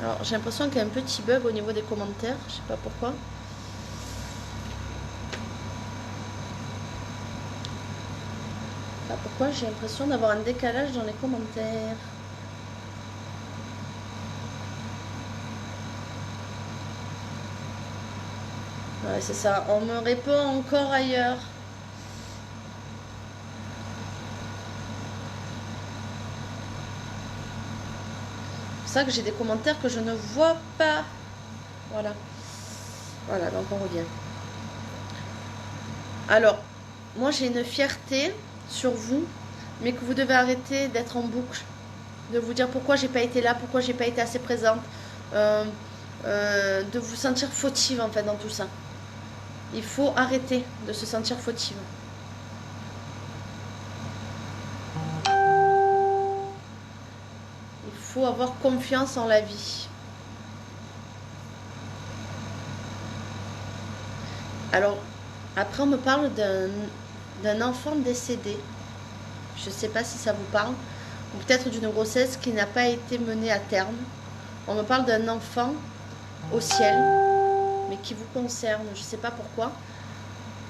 Alors j'ai l'impression qu'il y a un petit bug au niveau des commentaires, je sais pas pourquoi. Pourquoi j'ai l'impression d'avoir un décalage dans les commentaires. Ouais, c'est ça, on me répond encore ailleurs. C'est ça que j'ai des commentaires que je ne vois pas. Voilà. Voilà, donc on revient. Alors, moi j'ai une fierté sur vous, mais que vous devez arrêter d'être en boucle, de vous dire pourquoi j'ai pas été là, pourquoi j'ai pas été assez présente, de vous sentir fautive en fait dans tout ça. Il faut arrêter de se sentir fautive. Il faut avoir confiance en la vie. Alors, après on me parle d'un enfant décédé. Je ne sais pas si ça vous parle. Ou peut-être d'une grossesse qui n'a pas été menée à terme. On me parle d'un enfant au ciel, mais qui vous concerne. Je ne sais pas pourquoi.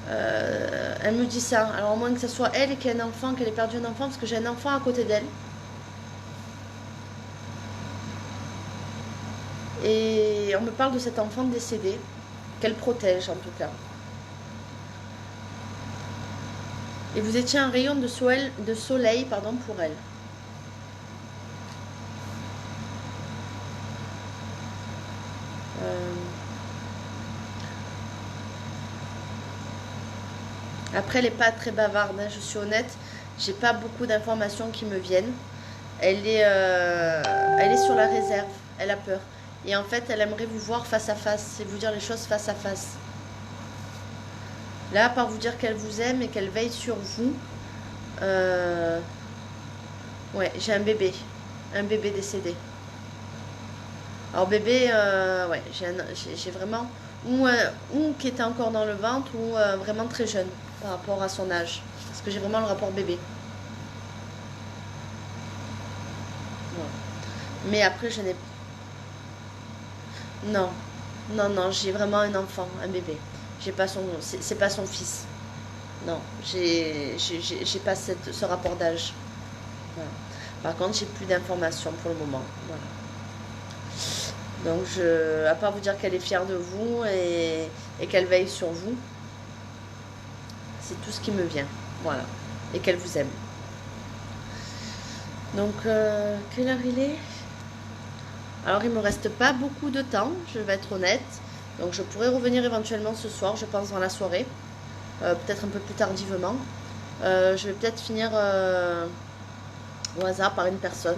Elle me dit ça. Alors, au moins que ce soit elle et qu'elle ait un enfant, qu'elle ait perdu un enfant, parce que j'ai un enfant à côté d'elle. Et on me parle de cet enfant décédé, qu'elle protège en tout cas. Et vous étiez un rayon de soleil pour elle. Après, elle n'est pas très bavarde, hein, je suis honnête. J'ai pas beaucoup d'informations qui me viennent. Elle est sur la réserve. Elle a peur. Et en fait, elle aimerait vous voir face à face et vous dire les choses face à face. Là, à part vous dire qu'elle vous aime et qu'elle veille sur vous, ouais, j'ai un bébé décédé. Alors bébé, ouais, j'ai vraiment, ou qui était encore dans le ventre, ou vraiment très jeune par rapport à son âge. Parce que j'ai vraiment le rapport bébé. Ouais. Mais après, je n'ai... Non, non, j'ai vraiment un enfant, un bébé. J'ai pas c'est pas son fils. Non, j'ai pas ce rapport d'âge. Voilà. Par contre, j'ai plus d'informations pour le moment. Voilà. Donc, à part vous dire qu'elle est fière de vous et qu'elle veille sur vous, C'est tout ce qui me vient. Voilà. Et qu'elle vous aime. Donc, quelle heure il est? Alors, il me reste pas beaucoup de temps, je vais être honnête. Donc, je pourrais revenir éventuellement ce soir, je pense, dans la soirée. Peut-être un peu plus tardivement. Je vais peut-être finir au hasard par une personne.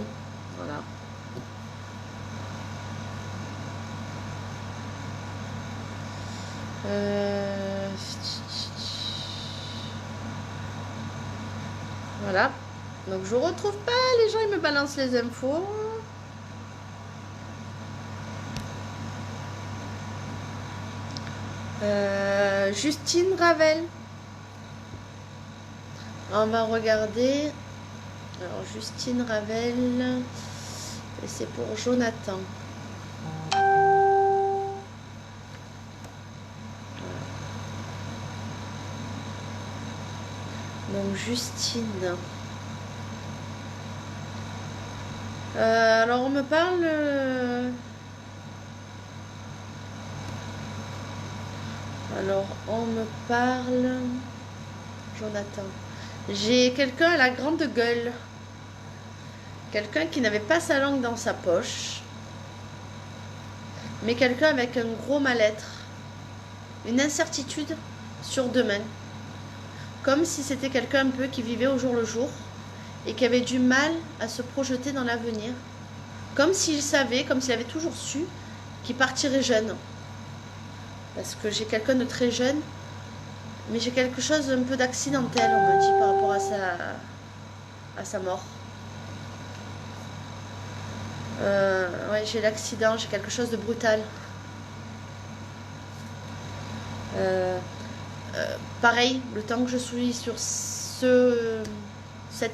Voilà. Voilà. Donc je retrouve pas, les gens ils me balancent les infos. Justine Ravel. On va regarder. Alors Justine Ravel. Et c'est pour Jonathan. Donc Justine. Alors on me parle. Alors on me parle. Jonathan. J'ai quelqu'un à la grande gueule. Quelqu'un qui n'avait pas sa langue dans sa poche. Mais quelqu'un avec un gros mal-être. Une incertitude sur demain. Comme si c'était quelqu'un un peu qui vivait au jour le jour et qui avait du mal à se projeter dans l'avenir. Comme s'il savait, comme s'il avait toujours su qu'il partirait jeune. Parce que j'ai quelqu'un de très jeune, mais j'ai quelque chose un peu d'accidentel, on me dit, par rapport à sa mort. Ouais, j'ai l'accident, j'ai quelque chose de brutal. Pareil, le temps que je suis sur cet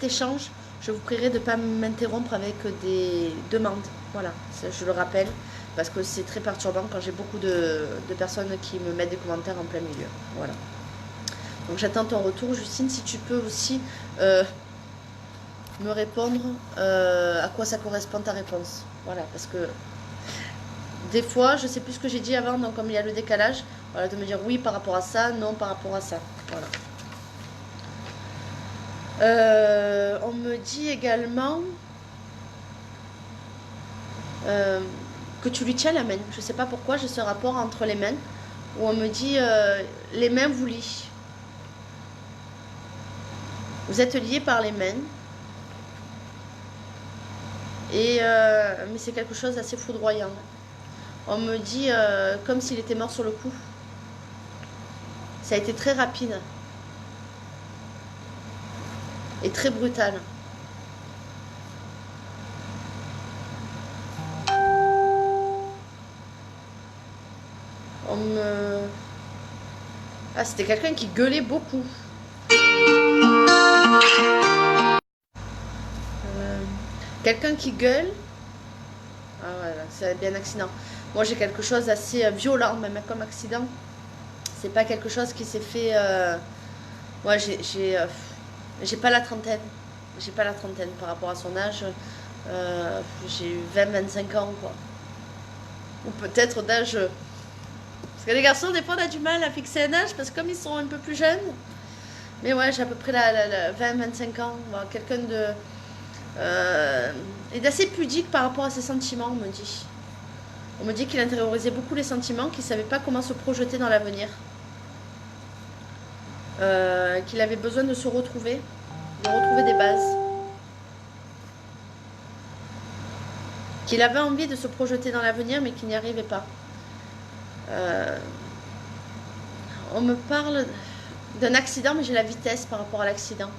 échange, je vous prierai de ne pas m'interrompre avec des demandes. Voilà, ça, je le rappelle, parce que c'est très perturbant quand j'ai beaucoup de personnes qui me mettent des commentaires en plein milieu. Voilà. Donc j'attends ton retour, Justine, si tu peux aussi me répondre à quoi ça correspond ta réponse. Voilà, parce que des fois, je sais plus ce que j'ai dit avant, donc comme il y a le décalage, voilà, de me dire oui par rapport à ça, non par rapport à ça. Voilà. On me dit également que tu lui tiens la main. Je sais pas pourquoi j'ai ce rapport entre les mains, où on me dit les mains vous lient. Vous êtes liés par les mains. Et mais c'est quelque chose d'assez foudroyant. On me dit comme s'il était mort sur le coup. Ça a été très rapide. Et très brutal. On me... Ah, c'était quelqu'un qui gueulait beaucoup. Quelqu'un qui gueule. Ah voilà, c'est bien un accident. Moi j'ai quelque chose d'assez violent, même comme accident. C'est pas quelque chose qui s'est fait. Moi j'ai pas la trentaine. J'ai pas la trentaine par rapport à son âge. J'ai eu 20-25 ans quoi. Ou peut-être d'âge. Parce que les garçons, des fois, on a du mal à fixer un âge parce que comme ils sont un peu plus jeunes. Mais ouais, j'ai à peu près la 20-25 ans. Bon, quelqu'un de. Et d'assez pudique par rapport à ses sentiments, on me dit. On me dit qu'il intériorisait beaucoup les sentiments, qu'il ne savait pas comment se projeter dans l'avenir. Qu'il avait besoin de se retrouver, de retrouver des bases. Qu'il avait envie de se projeter dans l'avenir, mais qu'il n'y arrivait pas. On me parle d'un accident, mais j'ai la vitesse par rapport à l'accident.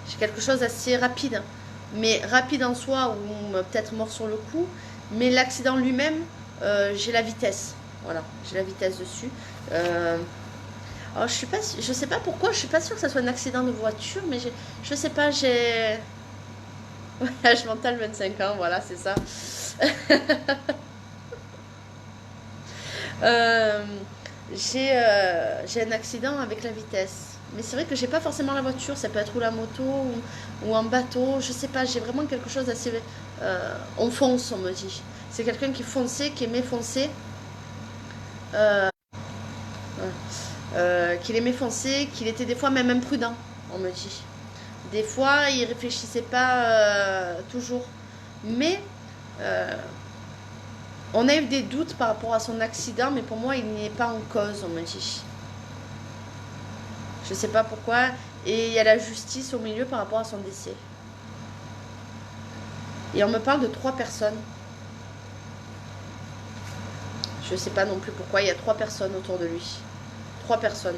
J'ai quelque chose d'assez rapide. Mais rapide en soi, ou peut-être mort sur le coup. Mais l'accident lui-même, j'ai la vitesse. Voilà, j'ai la vitesse dessus. Alors, je sais pas pourquoi, je suis pas sûre que ça soit un accident de voiture, mais je sais pas, j'ai... Âge mental 25 ans, voilà, c'est ça. J'ai un accident avec la vitesse. Mais c'est vrai que j'ai pas forcément la voiture, ça peut être ou la moto ou un bateau, je sais pas, j'ai vraiment quelque chose d'assez... on fonce, on me dit. C'est quelqu'un qui fonçait, qui aimait foncer. qu'il aimait foncer, qu'il était des fois même imprudent, on me dit. Des fois, il réfléchissait pas toujours. Mais on a eu des doutes par rapport à son accident, mais pour moi, il n'y est pas en cause, on me dit. Je sais pas pourquoi. Et il y a la justice au milieu par rapport à son décès. Et on me parle de 3 personnes. Je sais pas non plus pourquoi. Il y a 3 personnes autour de lui. 3 personnes.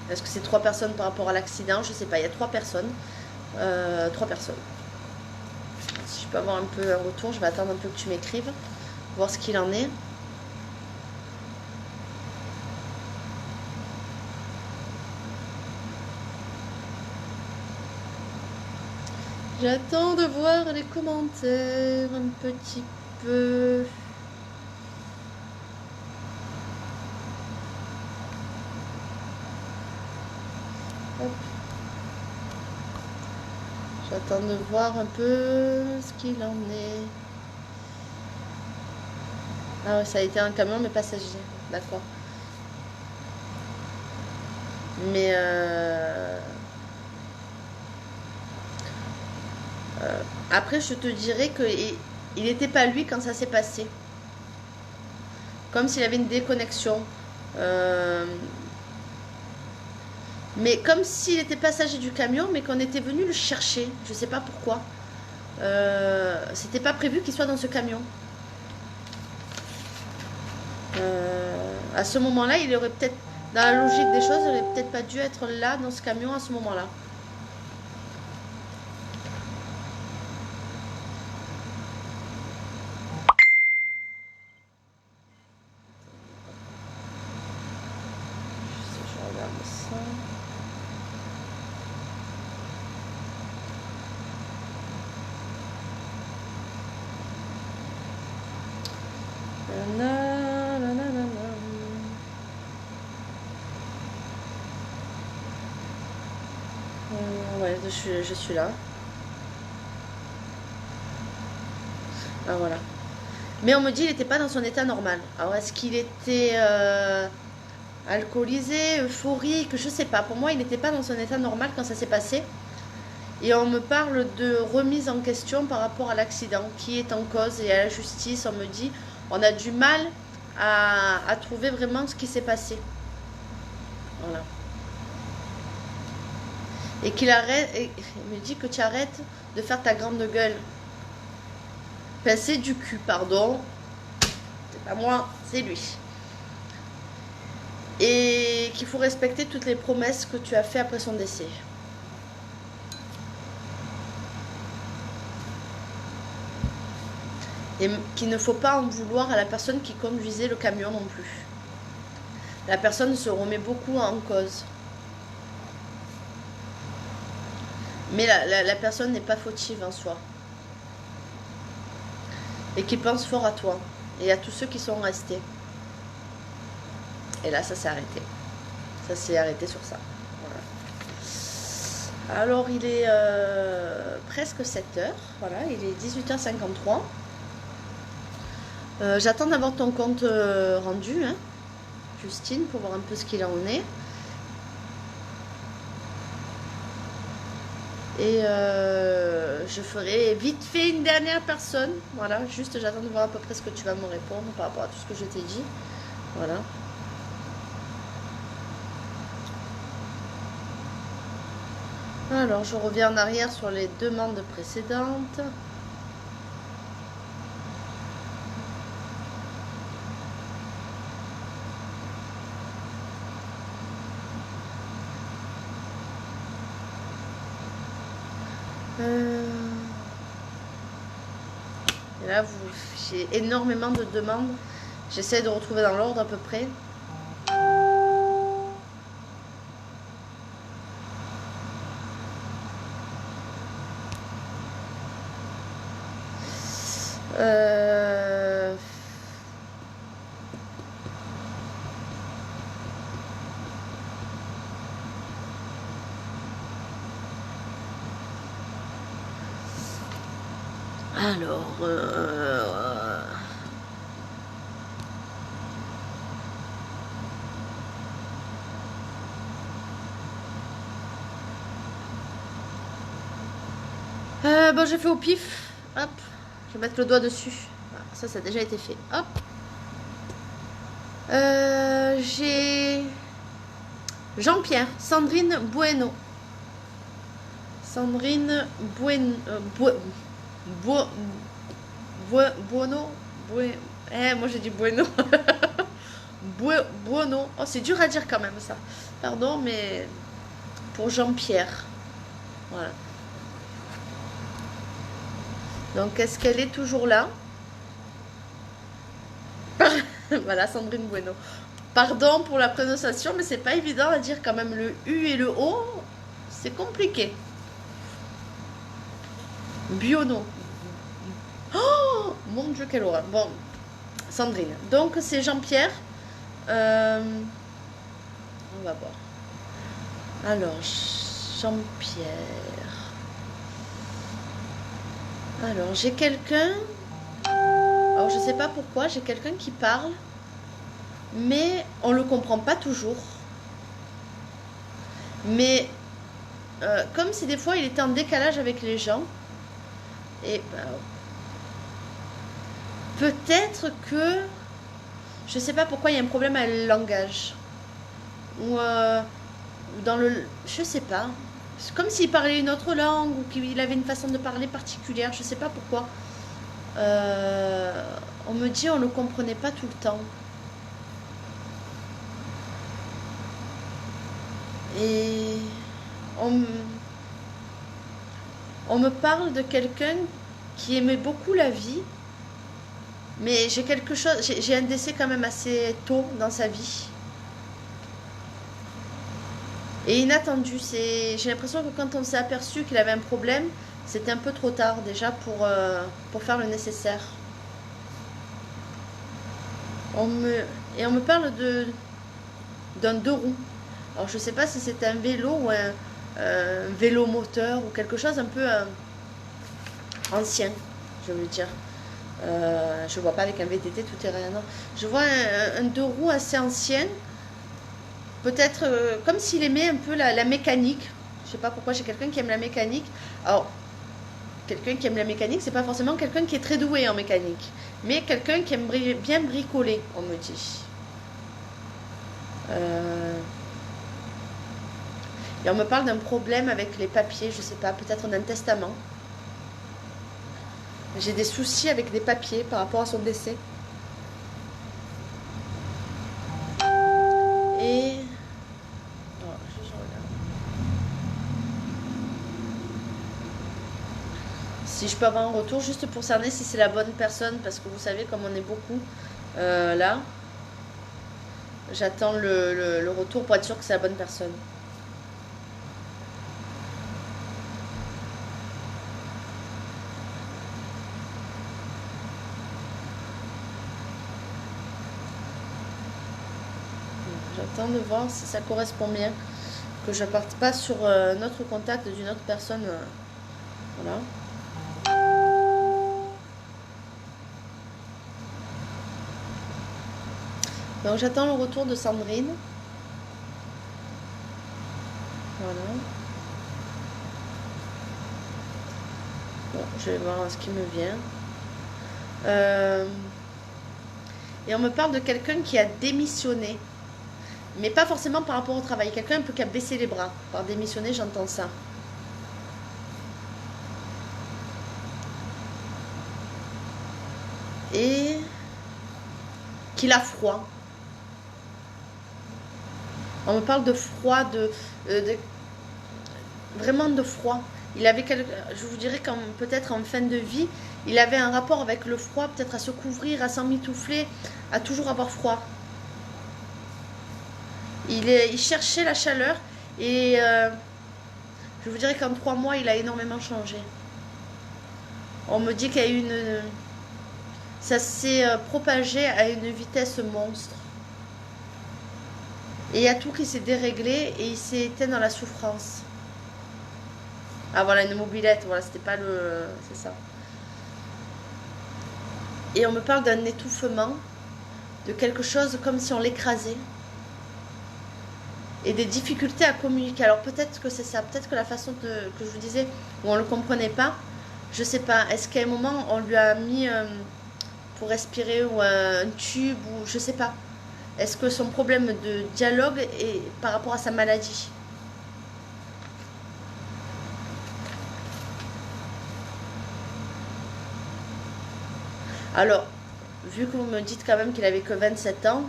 Est-ce que c'est 3 personnes par rapport à l'accident? Je sais pas. Il y a 3 personnes. 3 personnes. Si je peux avoir un peu un retour, je vais attendre un peu que tu m'écrives. Voir ce qu'il en est. J'attends de voir les commentaires un petit peu. Hop. J'attends de voir un peu ce qu'il en est. Ah ouais, ça a été un camion mais passager. D'accord. Mais après, je te dirais que il n'était pas lui quand ça s'est passé. Comme s'il avait une déconnexion. Mais comme s'il était passager du camion, mais qu'on était venu le chercher. Je sais pas pourquoi. C'était pas prévu qu'il soit dans ce camion. À ce moment-là, il aurait peut-être, dans la logique des choses, il aurait peut-être pas dû être là dans ce camion à ce moment-là. Je regarde ça. Ouais, je suis là. Ah voilà. Mais on me dit qu'il n'était pas dans son état normal. Alors est-ce qu'il était alcoolisé, euphorique? Je sais pas. Pour moi, il n'était pas dans son état normal quand ça s'est passé. Et on me parle de remise en question par rapport à l'accident, qui est en cause, et à la justice. On me dit, on a du mal à trouver vraiment ce qui s'est passé. Voilà. Et qu'il arrête, et il me dit que tu arrêtes de faire ta grande gueule. Pincer du cul, pardon. C'est pas moi, c'est lui. Et qu'il faut respecter toutes les promesses que tu as fait après son décès. Et qu'il ne faut pas en vouloir à la personne qui conduisait le camion non plus. La personne se remet beaucoup en cause. Mais la personne n'est pas fautive en soi. Et qui pense fort à toi. Et à tous ceux qui sont restés. Et là, ça s'est arrêté. Ça s'est arrêté sur ça. Voilà. Alors, il est presque 7h. Voilà, il est 18h53. J'attends d'avoir ton compte rendu, hein, Justine, pour voir un peu ce qu'il en est. Et je ferai vite fait une dernière personne. Voilà, juste j'attends de voir à peu près ce que tu vas me répondre par rapport à tout ce que je t'ai dit. Voilà. Alors, je reviens en arrière sur les demandes précédentes. Et là, j'ai énormément de demandes. J'essaie de retrouver dans l'ordre à peu près. Alors, Bon, j'ai fait au pif. Hop. Je vais mettre le doigt dessus. Voilà, ça a déjà été fait. Hop. J'ai Jean-Pierre, Sandrine Bueno. Sandrine Bueno. Buono. Moi j'ai dit Bueno. Buono. Oh, c'est dur à dire quand même ça. Pardon, mais pour Jean-Pierre. Voilà. Donc, est-ce qu'elle est toujours là? Voilà, Sandrine Bueno. Pardon pour la prononciation, mais c'est pas évident à dire quand même. Le U et le O, c'est compliqué. Biono. Oh mon Dieu, quelle horreur. Bon, Sandrine. Donc, c'est Jean-Pierre. On va voir. Alors, Jean-Pierre. Alors, j'ai quelqu'un. Alors, je sais pas pourquoi, j'ai quelqu'un qui parle, mais on le comprend pas toujours. Mais comme si des fois il était en décalage avec les gens, et peut-être que je sais pas pourquoi il y a un problème avec le langage ou dans le, je sais pas. C'est comme s'il parlait une autre langue ou qu'il avait une façon de parler particulière. Je sais pas pourquoi. On me dit on ne le comprenait pas tout le temps. Et on me parle de quelqu'un qui aimait beaucoup la vie, mais j'ai quelque chose, j'ai un décès quand même assez tôt dans sa vie. Et inattendu, j'ai l'impression que quand on s'est aperçu qu'il avait un problème, c'était un peu trop tard déjà pour faire le nécessaire. On me parle d'un deux roues. Alors je sais pas si c'est un vélo ou un vélo moteur ou quelque chose un peu ancien, je veux dire. Je vois pas avec un VTT tout terrain. Non. Je vois un deux roues assez ancien. Peut-être comme s'il aimait un peu la mécanique. Je sais pas pourquoi j'ai quelqu'un qui aime la mécanique. Alors, quelqu'un qui aime la mécanique, c'est pas forcément quelqu'un qui est très doué en mécanique. Mais quelqu'un qui aime bien bricoler, on me dit. Et on me parle d'un problème avec les papiers, je sais pas, peut-être d'un testament. J'ai des soucis avec des papiers par rapport à son décès. Et... Oh, je regarde. Si je peux avoir un retour, juste pour cerner si c'est la bonne personne, parce que vous savez, comme on est beaucoup là, j'attends le retour pour être sûr que c'est la bonne personne. J'attends de voir si ça correspond bien, que je parte pas sur notre contact d'une autre personne. Voilà. Donc j'attends le retour de Sandrine. Voilà. Bon, je vais voir ce qui me vient. Et on me parle de quelqu'un qui a démissionné. Mais pas forcément par rapport au travail. Quelqu'un un peu qui a baissé les bras. Par démissionner, j'entends ça. Et qu'il a froid. On me parle de froid, vraiment de froid. Il avait je vous dirais peut-être en fin de vie, il avait un rapport avec le froid, peut-être à se couvrir, à s'emmitoufler, à toujours avoir froid. Il cherchait la chaleur et je vous dirais qu'en 3 mois, il a énormément changé. On me dit qu'il y a eu ça s'est propagé à une vitesse monstre. Et il y a tout qui s'est déréglé et il s'est éteint dans la souffrance. Ah voilà, une mobilette, voilà, c'était pas le... C'est ça. Et on me parle d'un étouffement, de quelque chose comme si on l'écrasait. Et des difficultés à communiquer. Alors peut-être que c'est ça, peut-être que la façon que je vous disais, où on ne le comprenait pas, Je sais pas, est-ce qu'à un moment on lui a mis pour respirer ou un tube ou je sais pas. Est-ce que son problème de dialogue est par rapport à sa maladie? Alors, vu que vous me dites quand même qu'il avait que 27 ans,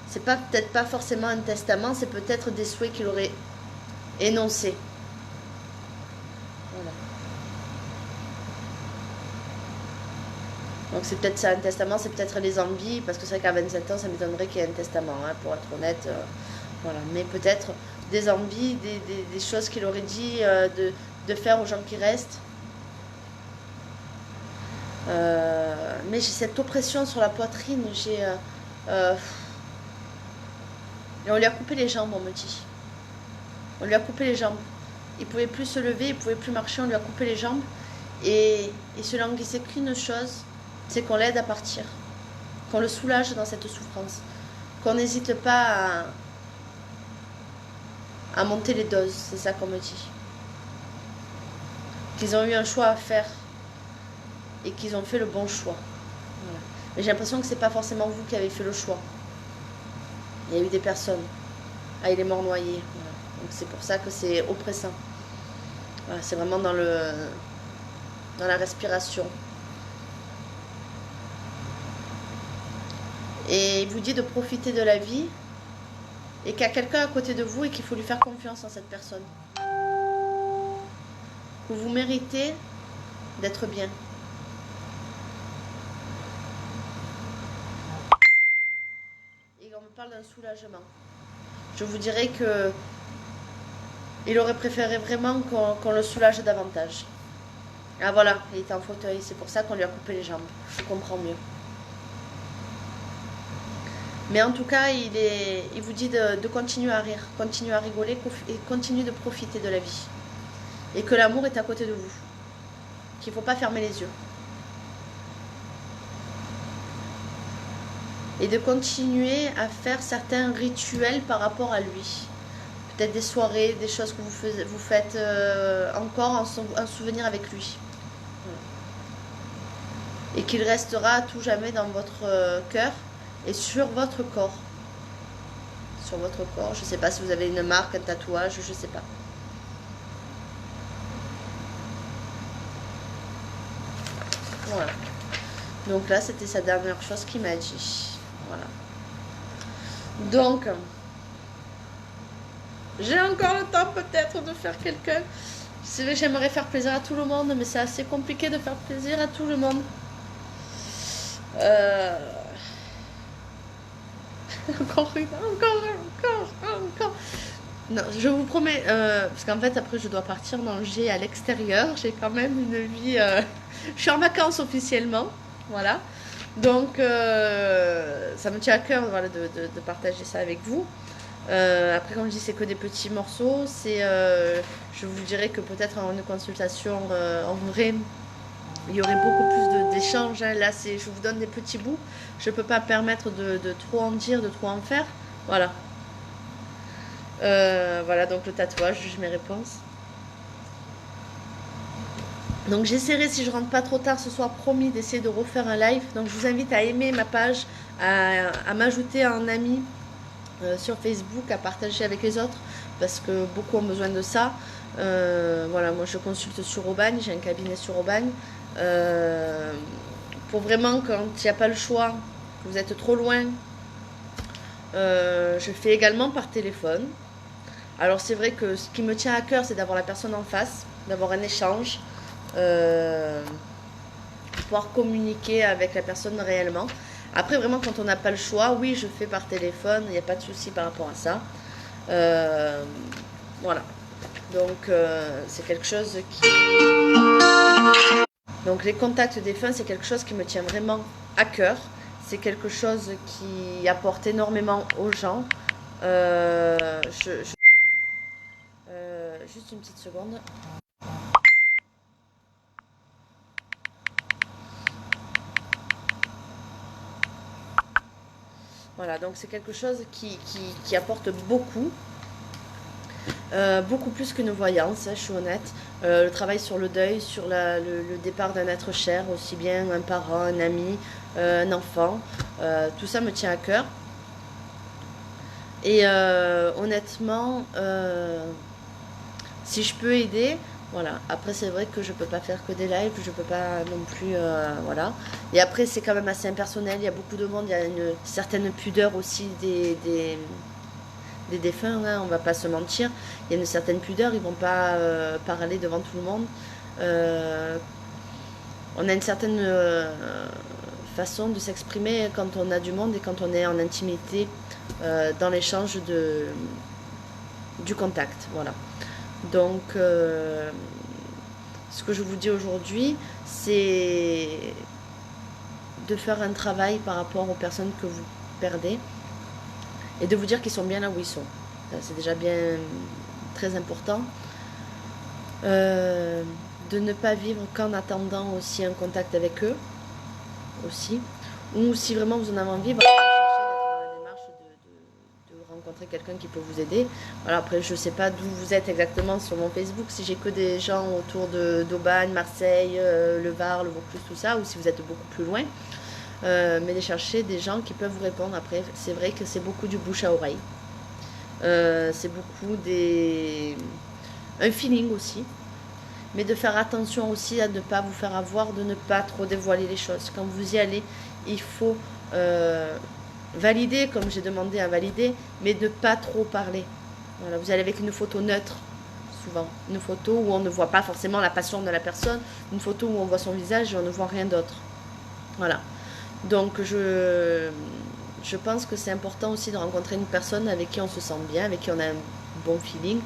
c'est pas peut-être pas forcément un testament, c'est peut-être des souhaits qu'il aurait énoncés. Voilà. Donc c'est peut-être ça un testament, c'est peut-être les envies, parce que c'est vrai qu'à 27 ans, ça m'étonnerait qu'il y ait un testament, hein, pour être honnête. Voilà. Mais peut-être des envies, des choses qu'il aurait dit de faire aux gens qui restent. Mais j'ai cette oppression sur la poitrine, et on lui a coupé les jambes, on me dit. On lui a coupé les jambes. Il pouvait plus se lever, il pouvait plus marcher, on lui a coupé les jambes. Et se languissait qu'une chose, c'est qu'on l'aide à partir. Qu'on le soulage dans cette souffrance. Qu'on n'hésite pas à monter les doses, c'est ça qu'on me dit. Qu'ils ont eu un choix à faire et qu'ils ont fait le bon choix. Voilà. Mais j'ai l'impression que c'est pas forcément vous qui avez fait le choix. Il y a eu des personnes. Ah, il est mort noyé. Voilà. Donc c'est pour ça que c'est oppressant. Voilà, c'est vraiment dans la respiration. Et il vous dit de profiter de la vie et qu'il y a quelqu'un à côté de vous et qu'il faut lui faire confiance en cette personne. Que vous méritez d'être bien. Et on me parle d'un soulagement. Je vous dirais que il aurait préféré vraiment qu'on le soulage davantage. Ah voilà, il était en fauteuil, c'est pour ça qu'on lui a coupé les jambes. Je comprends mieux. Mais en tout cas, il vous dit de continuer à rire, continuer à rigoler et continuer de profiter de la vie. Et que l'amour est à côté de vous. Qu'il ne faut pas fermer les yeux. Et de continuer à faire certains rituels par rapport à lui. Peut-être des soirées, des choses que vous faites encore en souvenir avec lui. Et qu'il restera à tout jamais dans votre cœur et sur votre corps. Sur votre corps. Je ne sais pas si vous avez une marque, un tatouage, je ne sais pas. Voilà. Donc là, c'était sa dernière chose qu'il m'a dit. Voilà. Donc, j'ai encore le temps peut-être de faire quelqu'un. C'est vrai que j'aimerais faire plaisir à tout le monde, mais c'est assez compliqué de faire plaisir à tout le monde. Encore une, encore. Non, je vous promets, parce qu'en fait après je dois partir manger à l'extérieur. J'ai quand même une vie. Je suis en vacances officiellement, voilà. Donc ça me tient à cœur, voilà, de partager ça avec vous. Après, comme je dis, c'est que des petits morceaux. Je vous dirais que peut-être en une consultation en vrai, il y aurait beaucoup plus d'échanges. Hein. Là, je vous donne des petits bouts. Je ne peux pas me permettre de trop en dire, de trop en faire. Voilà. Voilà, donc le tatouage, juge mes réponses. Donc j'essaierai, si je rentre pas trop tard ce soir, promis, d'essayer de refaire un live. Donc je vous invite à aimer ma page, à m'ajouter en ami sur Facebook, à partager avec les autres, parce que beaucoup ont besoin de ça. Voilà, moi je consulte sur Aubagne, j'ai un cabinet sur Aubagne. Pour vraiment, quand il n'y a pas le choix, que vous êtes trop loin, je fais également par téléphone. Alors c'est vrai que ce qui me tient à cœur, c'est d'avoir la personne en face, d'avoir un échange, pouvoir communiquer avec la personne réellement. Après, vraiment, quand on n'a pas le choix, oui, je fais par téléphone, il n'y a pas de souci par rapport à ça. Voilà. Donc, c'est quelque chose qui... Donc, les contacts défunts, c'est quelque chose qui me tient vraiment à cœur. C'est quelque chose qui apporte énormément aux gens. Juste une petite seconde. Voilà, donc c'est quelque chose qui apporte beaucoup. beaucoup plus qu'une voyance, hein, je suis honnête. Le travail sur le deuil, sur le départ d'un être cher, aussi bien un parent, un ami, un enfant, tout ça me tient à cœur. Et honnêtement, si je peux aider, voilà. Après, c'est vrai que je peux pas faire que des lives, je peux pas non plus, voilà. Et après, c'est quand même assez impersonnel. Il y a beaucoup de monde, il y a une certaine pudeur aussi des défunts, hein, on va pas se mentir. Il y a une certaine pudeur, ils vont pas parler devant tout le monde. Euh, on a une certaine façon de s'exprimer quand on a du monde et quand on est en intimité dans l'échange du contact. Voilà. Donc, ce que je vous dis aujourd'hui, c'est de faire un travail par rapport aux personnes que vous perdez et de vous dire qu'ils sont bien là où ils sont. C'est déjà bien très important. De ne pas vivre qu'en attendant aussi un contact avec eux, aussi. Ou si vraiment vous en avez envie, voilà, chercher d'être dans la démarche de rencontrer quelqu'un qui peut vous aider. Voilà, après, je ne sais pas d'où vous êtes exactement sur mon Facebook, si j'ai que des gens autour d'Aubagne, Marseille, le Var, le Vaucluse, tout ça, ou si vous êtes beaucoup plus loin. Mais de chercher des gens qui peuvent vous répondre. Après, c'est vrai que c'est beaucoup du bouche à oreille. C'est beaucoup un feeling aussi. Mais de faire attention aussi à ne pas vous faire avoir, de ne pas trop dévoiler les choses. Quand vous y allez, il faut valider, comme j'ai demandé à valider, mais ne pas trop parler. Voilà, vous allez avec une photo neutre, souvent. Une photo où on ne voit pas forcément la passion de la personne, une photo où on voit son visage et on ne voit rien d'autre. Voilà. Donc je pense que c'est important aussi de rencontrer une personne avec qui on se sent bien, avec qui on a un bon feeling,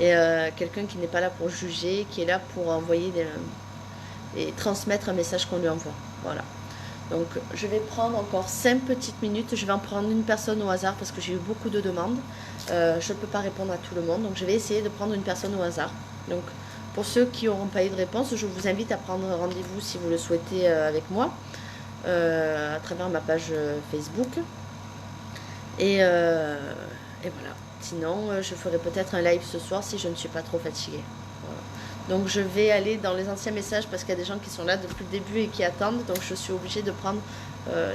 et quelqu'un qui n'est pas là pour juger, qui est là pour envoyer et transmettre un message qu'on lui envoie. Voilà. Donc je vais prendre encore 5 petites minutes, je vais en prendre une personne au hasard parce que j'ai eu beaucoup de demandes. Je ne peux pas répondre à tout le monde, donc je vais essayer de prendre une personne au hasard. Donc pour ceux qui n'auront pas eu de réponse, je vous invite à prendre rendez-vous si vous le souhaitez avec moi. À travers ma page Facebook. Et voilà. Sinon, je ferai peut-être un live ce soir si je ne suis pas trop fatiguée. Voilà. Donc je vais aller dans les anciens messages parce qu'il y a des gens qui sont là depuis le début et qui attendent. Donc je suis obligée de prendre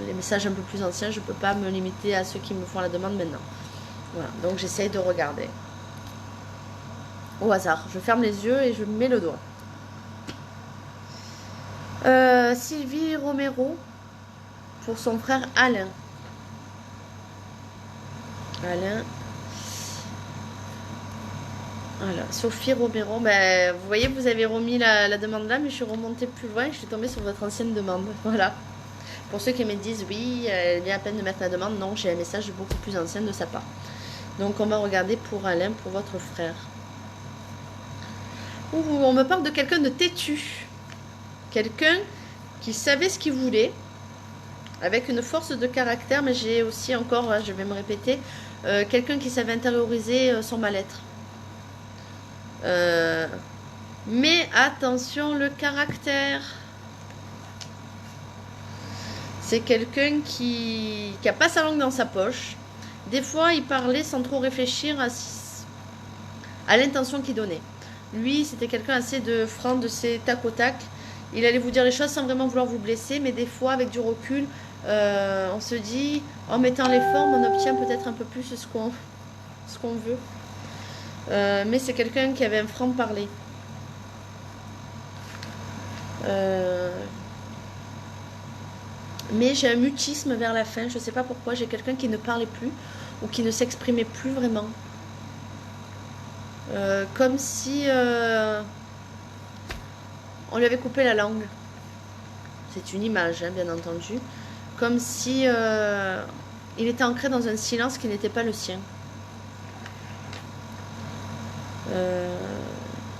les messages un peu plus anciens. Je ne peux pas me limiter à ceux qui me font la demande maintenant. Voilà. Donc j'essaye de regarder. Au hasard. Je ferme les yeux et je mets le doigt. Sylvie Romero. Pour son frère Alain. Alain. Voilà. Sophie Romero. Ben, vous voyez, vous avez remis la demande là, mais je suis remontée plus loin. Je suis tombée sur votre ancienne demande. Voilà. Pour ceux qui me disent oui, elle vient à peine de mettre la demande. Non, j'ai un message beaucoup plus ancien de sa part. Donc on va regarder pour Alain, pour votre frère. Ouh, on me parle de quelqu'un de têtu. Quelqu'un qui savait ce qu'il voulait. Avec une force de caractère, mais j'ai aussi encore, je vais me répéter, quelqu'un qui savait intérioriser son mal-être. Mais attention, le caractère. C'est quelqu'un qui n'a pas sa langue dans sa poche. Des fois, il parlait sans trop réfléchir à l'intention qu'il donnait. Lui, c'était quelqu'un assez de franc, de ses tac au tac. Il allait vous dire les choses sans vraiment vouloir vous blesser, mais des fois, avec du recul, on se dit, en mettant les formes, on obtient peut-être un peu plus ce qu'on veut. Mais c'est quelqu'un qui avait un franc-parler. Mais j'ai un mutisme vers la fin, je ne sais pas pourquoi, j'ai quelqu'un qui ne parlait plus ou qui ne s'exprimait plus vraiment. Comme si on lui avait coupé la langue. C'est une image, hein, bien entendu. Comme si il était ancré dans un silence qui n'était pas le sien.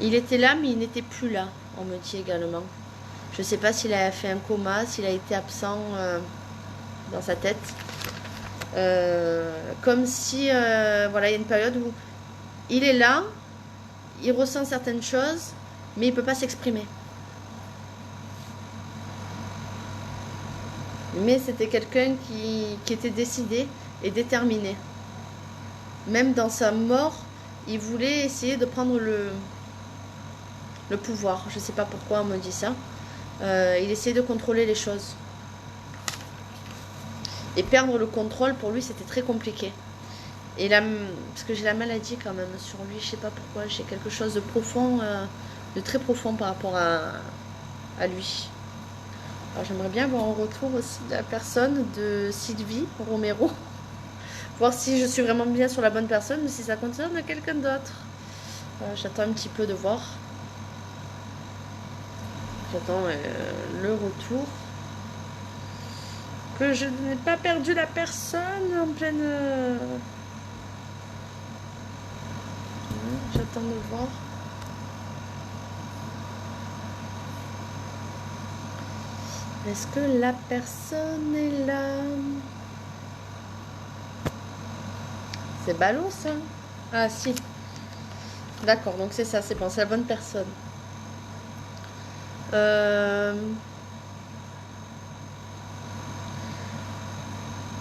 Il était là, mais il n'était plus là, on me dit également. Je ne sais pas s'il a fait un coma, s'il a été absent dans sa tête. Comme si, voilà, il y a une période où il est là, il ressent certaines choses, mais il ne peut pas s'exprimer. Mais c'était quelqu'un qui était décidé et déterminé. Même dans sa mort, Il voulait essayer de prendre le pouvoir. Je ne sais pas pourquoi on me dit ça. Il essayait de contrôler les choses. Et perdre le contrôle, pour lui, c'était très compliqué. Et là, parce que j'ai la maladie quand même sur lui, je sais pas pourquoi, j'ai quelque chose de profond, de très profond par rapport à lui. Alors j'aimerais bien avoir un retour aussi de la personne, de Sylvie Romero, voir si je suis vraiment bien sur la bonne personne, mais si ça concerne quelqu'un d'autre. J'attends un petit peu de voir. J'attends le retour. Que je n'ai pas perdu la personne en pleine... J'attends de voir. Est-ce que la personne est là? C'est ballot ça? Ah si. D'accord, donc c'est ça, c'est bon, c'est la bonne personne.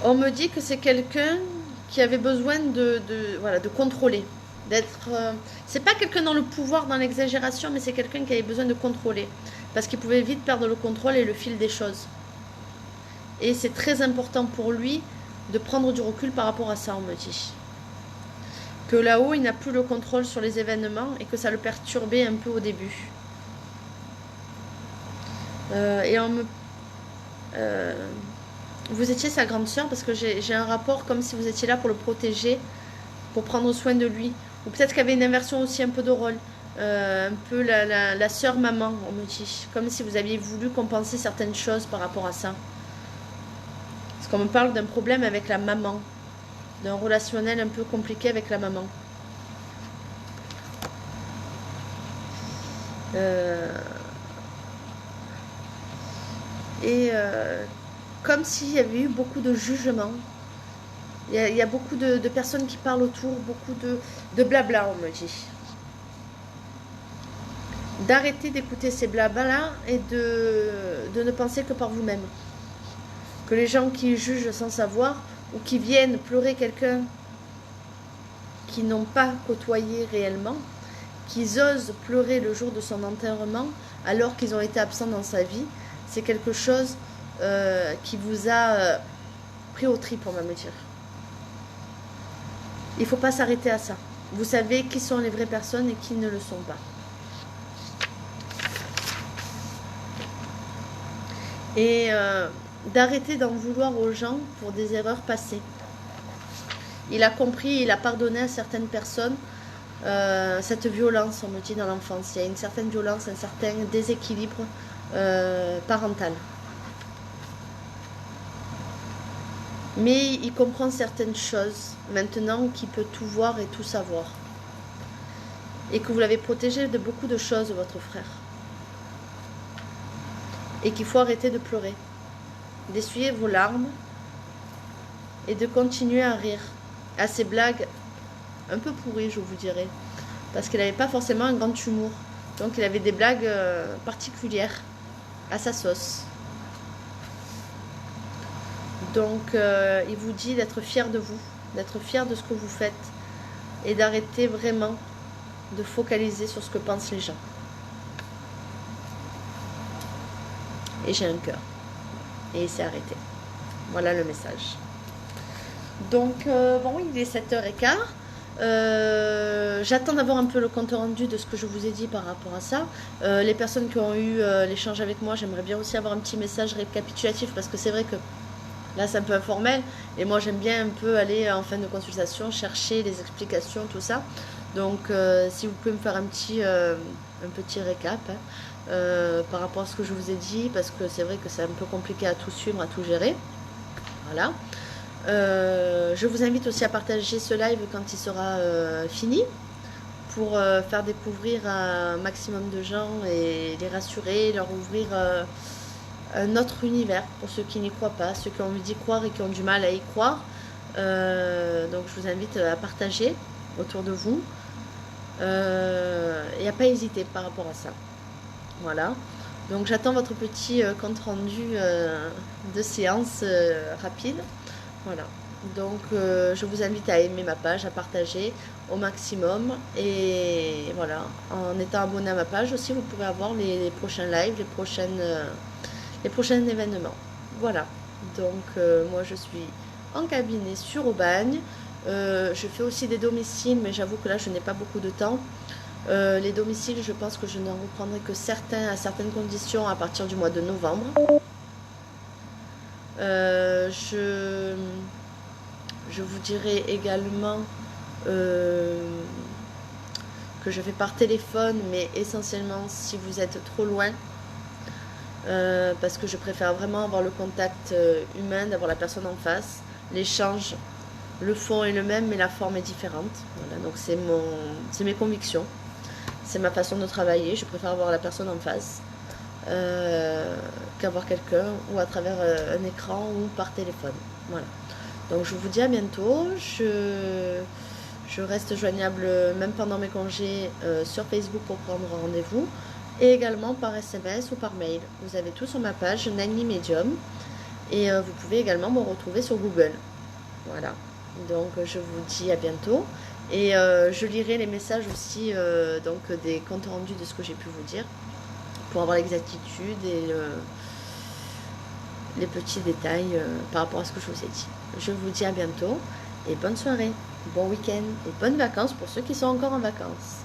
On me dit que c'est quelqu'un qui avait besoin voilà, de contrôler. D'être. C'est pas quelqu'un dans le pouvoir, dans l'exagération, mais c'est quelqu'un qui avait besoin de contrôler. Parce qu'il pouvait vite perdre le contrôle et le fil des choses. Et c'est très important pour lui de prendre du recul par rapport à ça, on me dit. Que là-haut, il n'a plus le contrôle sur les événements et que ça le perturbait un peu au début. Et on me... vous étiez sa grande sœur parce que j'ai un rapport comme si vous étiez là pour le protéger, pour prendre soin de lui. Ou peut-être qu'il y avait une inversion aussi un peu de rôle. Un peu la sœur maman, on me dit. Comme si vous aviez voulu compenser certaines choses par rapport à ça. Parce qu'on me parle d'un problème avec la maman. D'un relationnel un peu compliqué avec la maman. Comme s'il y avait eu beaucoup de jugements. Il y a beaucoup de personnes qui parlent autour, beaucoup de blabla, on me dit. D'arrêter d'écouter ces blabla et de ne penser que par vous-même. Que les gens qui jugent sans savoir ou qui viennent pleurer quelqu'un qui n'ont pas côtoyé réellement, qu'ils osent pleurer le jour de son enterrement alors qu'ils ont été absents dans sa vie, c'est quelque chose qui vous a pris au tripes, on va me dire. Il ne faut pas s'arrêter à ça. Vous savez qui sont les vraies personnes et qui ne le sont pas. Et d'arrêter d'en vouloir aux gens pour des erreurs passées. Il a compris, il a pardonné à certaines personnes cette violence, on me dit, dans l'enfance. Il y a une certaine violence, un certain déséquilibre parental. Mais il comprend certaines choses maintenant qu'il peut tout voir et tout savoir. Et que vous l'avez protégé de beaucoup de choses, votre frère. Et qu'il faut arrêter de pleurer, d'essuyer vos larmes et de continuer à rire à ces blagues un peu pourries, je vous dirais, parce qu'il n'avait pas forcément un grand humour, donc il avait des blagues particulières à sa sauce. Donc il vous dit d'être fier de vous, d'être fier de ce que vous faites et d'arrêter vraiment de focaliser sur ce que pensent les gens. Et j'ai un cœur. Et il s'est arrêté. Voilà le message. Donc, bon, il est 7h15. J'attends d'avoir un peu le compte rendu de ce que je vous ai dit par rapport à ça. Les personnes qui ont eu l'échange avec moi, j'aimerais bien aussi avoir un petit message récapitulatif parce que c'est vrai que là, c'est un peu informel. Et moi, j'aime bien un peu aller en fin de consultation, chercher les explications, tout ça. Donc, si vous pouvez me faire un petit récap par rapport à ce que je vous ai dit, parce que c'est vrai que c'est un peu compliqué à tout suivre, à tout gérer. Voilà. Je vous invite aussi à partager ce live quand il sera fini, pour faire découvrir un maximum de gens et les rassurer, leur ouvrir un autre univers pour ceux qui n'y croient pas, ceux qui ont envie d'y croire et qui ont du mal à y croire. Donc je vous invite à partager autour de vous et à pas hésiter par rapport à ça. Voilà. Donc j'attends votre petit compte rendu de séance rapide. Voilà. Donc je vous invite à aimer ma page, à partager. au maximum. Et voilà, en étant abonné à ma page aussi, vous pourrez avoir les prochains lives, les prochains événements. Voilà, donc moi je suis en cabinet sur Aubagne. Je fais aussi des domiciles, mais j'avoue que là je n'ai pas beaucoup de temps. Les domiciles, je pense que je n'en reprendrai que certains à certaines conditions à partir du mois de novembre. Je vous dirai également que je fais par téléphone, mais essentiellement si vous êtes trop loin, parce que je préfère vraiment avoir le contact humain, d'avoir la personne en face. L'échange, le fond est le même, mais la forme est différente. Voilà, donc c'est mes convictions, c'est ma façon de travailler. Je préfère avoir la personne en face qu'avoir quelqu'un ou à travers un écran ou par téléphone. Voilà. Donc je vous dis à bientôt. Je reste joignable même pendant mes congés sur Facebook pour prendre rendez-vous et également par SMS ou par mail. Vous avez tout sur ma page Nani Medium et vous pouvez également me retrouver sur Google. Voilà. Donc je vous dis à bientôt et je lirai les messages aussi donc des comptes rendus de ce que j'ai pu vous dire pour avoir l'exactitude et les petits détails par rapport à ce que je vous ai dit. Je vous dis à bientôt et bonne soirée, bon week-end et bonnes vacances pour ceux qui sont encore en vacances.